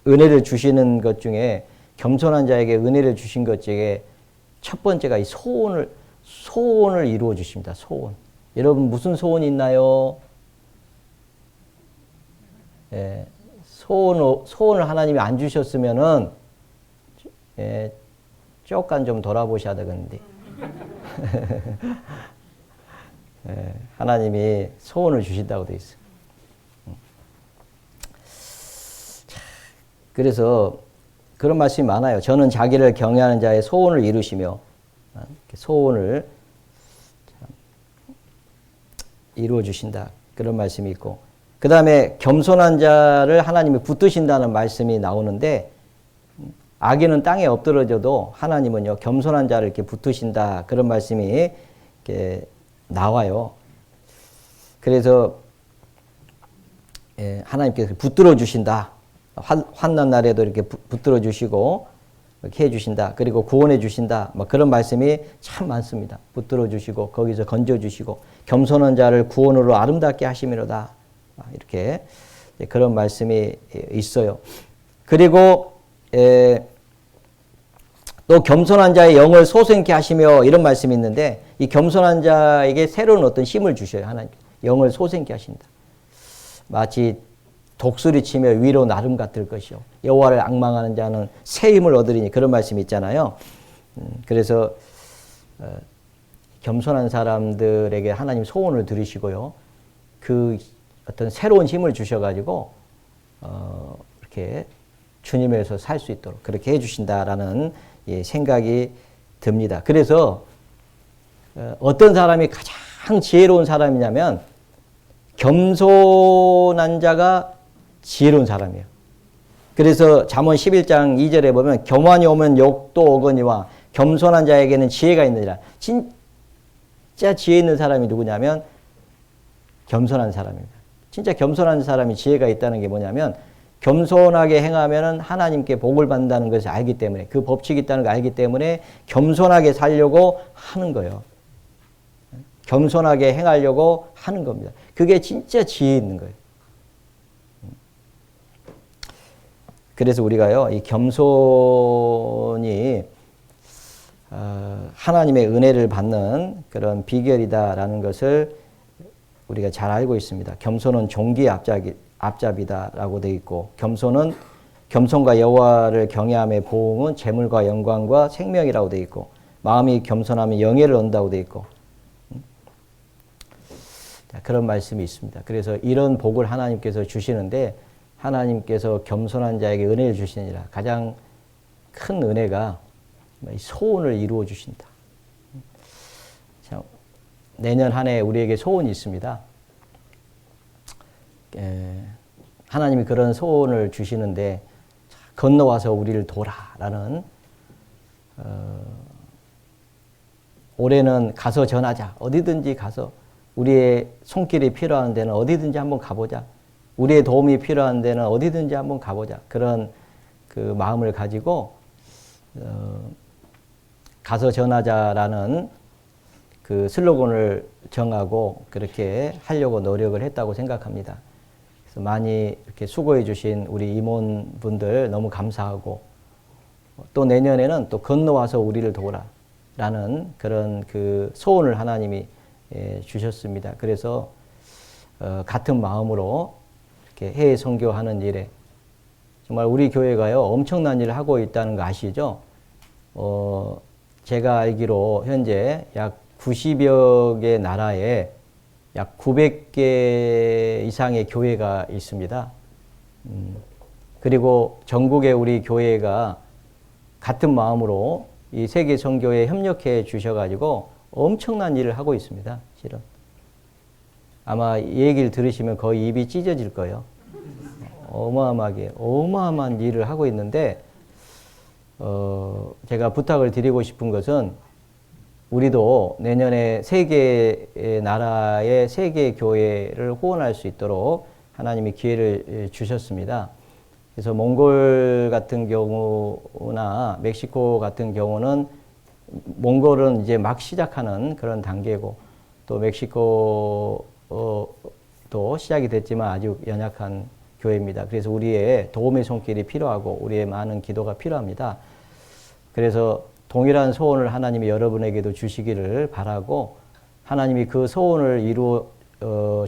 은혜를 주시는 것 중에 겸손한 자에게 은혜를 주신 것 중에 첫 번째가 이 소원을 이루어 주십니다. 소원. 여러분 무슨 소원이 있나요? 예, 소원을 하나님이 안 주셨으면은 예, 조금 좀 돌아보셔야 되겠는데. 예, 하나님이 소원을 주신다고 되어 있어요. 그래서 그런 말씀이 많아요. 저는 자기를 경외하는 자의 소원을 이루시며 소원을 이루어 주신다. 그런 말씀이 있고 그 다음에 겸손한 자를 하나님이 붙드신다는 말씀이 나오는데 악인은 땅에 엎드러져도 하나님은요 겸손한 자를 이렇게 붙드신다. 그런 말씀이 이렇게 나와요. 그래서 하나님께서 붙들어 주신다. 환난 날에도 이렇게 붙들어 주시고 이렇게 해 주신다. 그리고 구원해 주신다. 막 그런 말씀이 참 많습니다. 붙들어 주시고 거기서 건져 주시고 겸손한 자를 구원으로 아름답게 하심이로다. 이렇게 그런 말씀이 있어요. 그리고 또 겸손한 자의 영을 소생케 하시며 이런 말씀이 있는데 이 겸손한 자에게 새로운 어떤 힘을 주셔요. 하나님 영을 소생케 하신다. 마치 독수리 치며 위로 나름 같을 것이요 여호와를 앙망하는 자는 새 힘을 얻으리니 그런 말씀이 있잖아요. 그래서 겸손한 사람들에게 하나님 소원을 들으시고요. 그 어떤 새로운 힘을 주셔가지고 이렇게 주님에서 살 수 있도록 그렇게 해주신다라는 생각이 듭니다. 그래서 어떤 사람이 가장 지혜로운 사람이냐면 겸손한 자가 지혜로운 사람이에요. 그래서 잠언 11장 2절에 보면 겸손이 오면 욕도 오거니와 겸손한 자에게는 지혜가 있느니라. 진짜 지혜 있는 사람이 누구냐면 겸손한 사람입니다. 진짜 겸손한 사람이 지혜가 있다는 게 뭐냐면 겸손하게 행하면 하나님께 복을 받는다는 것을 알기 때문에 그 법칙이 있다는 걸 알기 때문에 겸손하게 살려고 하는 거예요. 겸손하게 행하려고 하는 겁니다. 그게 진짜 지혜 있는 거예요. 그래서 우리가요, 이 겸손이 하나님의 은혜를 받는 그런 비결이다라는 것을 우리가 잘 알고 있습니다. 겸손은 종기의 앞잡이다라고 되어 있고, 겸손과 여호와를 경외함의 보응은 재물과 영광과 생명이라고 되어 있고, 마음이 겸손하면 영예를 얻는다고 되어 있고, 그런 말씀이 있습니다. 그래서 이런 복을 하나님께서 주시는데, 하나님께서 겸손한 자에게 은혜를 주시니라. 가장 큰 은혜가 소원을 이루어 주신다. 내년 한 해 우리에게 소원이 있습니다. 하나님이 그런 소원을 주시는데, 건너와서 우리를 도라라는, 올해는 가서 전하자. 어디든지 가서 우리의 손길이 필요한 데는 어디든지 한번 가보자. 우리의 도움이 필요한 데는 어디든지 한번 가보자. 그런 그 마음을 가지고 가서 전하자라는 그 슬로건을 정하고 그렇게 하려고 노력을 했다고 생각합니다. 그래서 많이 이렇게 수고해 주신 우리 임원분들 너무 감사하고, 또 내년에는 또 건너와서 우리를 도우라라는 그런 그 소원을 하나님이 주셨습니다. 그래서 같은 마음으로 이렇게 해외 선교하는 일에, 정말 우리 교회가요 엄청난 일을 하고 있다는 거 아시죠? 제가 알기로 현재 약 90여 개 나라에 약 900개 이상의 교회가 있습니다. 그리고 전국에 우리 교회가 같은 마음으로 이 세계 선교에 협력해 주셔가지고 엄청난 일을 하고 있습니다. 실은 아마 이 얘기를 들으시면 거의 입이 찢어질 거예요. 어마어마한 일을 하고 있는데, 제가 부탁을 드리고 싶은 것은, 우리도 내년에 세계 나라의 세계 교회를 후원할 수 있도록 하나님이 기회를 주셨습니다. 그래서 몽골 같은 경우나 멕시코 같은 경우는, 몽골은 이제 막 시작하는 그런 단계고, 또 멕시코도 시작이 됐지만 아주 연약한 교회입니다. 그래서 우리의 도움의 손길이 필요하고 우리의 많은 기도가 필요합니다. 그래서 동일한 소원을 하나님이 여러분에게도 주시기를 바라고, 하나님이 그 소원을 이루어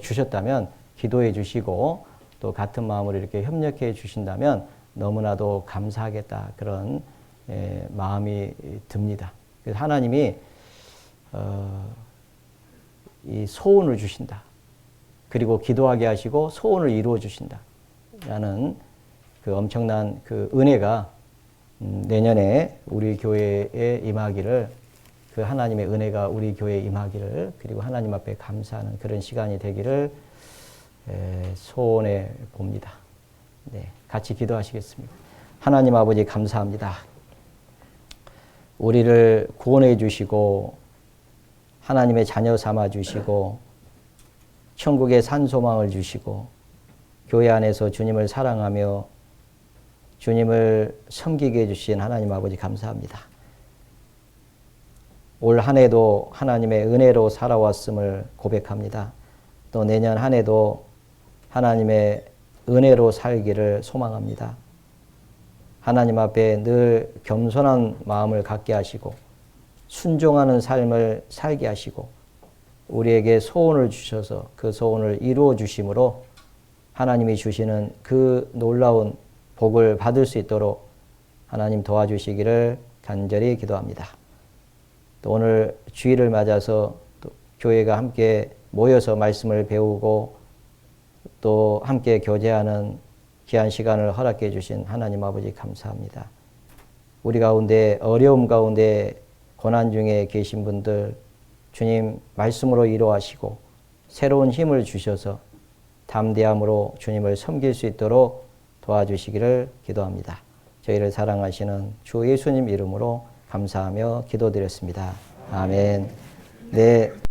주셨다면 기도해 주시고, 또 같은 마음으로 이렇게 협력해 주신다면 너무나도 감사하겠다, 그런 마음이 듭니다. 그래서 하나님이 이 소원을 주신다. 그리고 기도하게 하시고 소원을 이루어 주신다. 라는 그 엄청난 그 은혜가 내년에 우리 교회에 임하기를, 그 하나님의 은혜가 우리 교회에 임하기를, 그리고 하나님 앞에 감사하는 그런 시간이 되기를 소원해 봅니다. 네, 같이 기도하시겠습니다. 하나님 아버지 감사합니다. 우리를 구원해 주시고 하나님의 자녀 삼아 주시고 천국의 산소망을 주시고 교회 안에서 주님을 사랑하며 주님을 섬기게 해주신 하나님 아버지 감사합니다. 올 한 해도 하나님의 은혜로 살아왔음을 고백합니다. 또 내년 한 해도 하나님의 은혜로 살기를 소망합니다. 하나님 앞에 늘 겸손한 마음을 갖게 하시고 순종하는 삶을 살게 하시고 우리에게 소원을 주셔서 그 소원을 이루어 주심으로 하나님이 주시는 그 놀라운 복을 받을 수 있도록 하나님 도와주시기를 간절히 기도합니다. 또 오늘 주일을 맞아서 또 교회가 함께 모여서 말씀을 배우고 또 함께 교제하는 귀한 시간을 허락해 주신 하나님 아버지 감사합니다. 우리 가운데 어려움 가운데 고난 중에 계신 분들 주님 말씀으로 위로하시고 새로운 힘을 주셔서 담대함으로 주님을 섬길 수 있도록 도와주시기를 기도합니다. 저희를 사랑하시는 주 예수님 이름으로 감사하며 기도드렸습니다. 아멘. 네.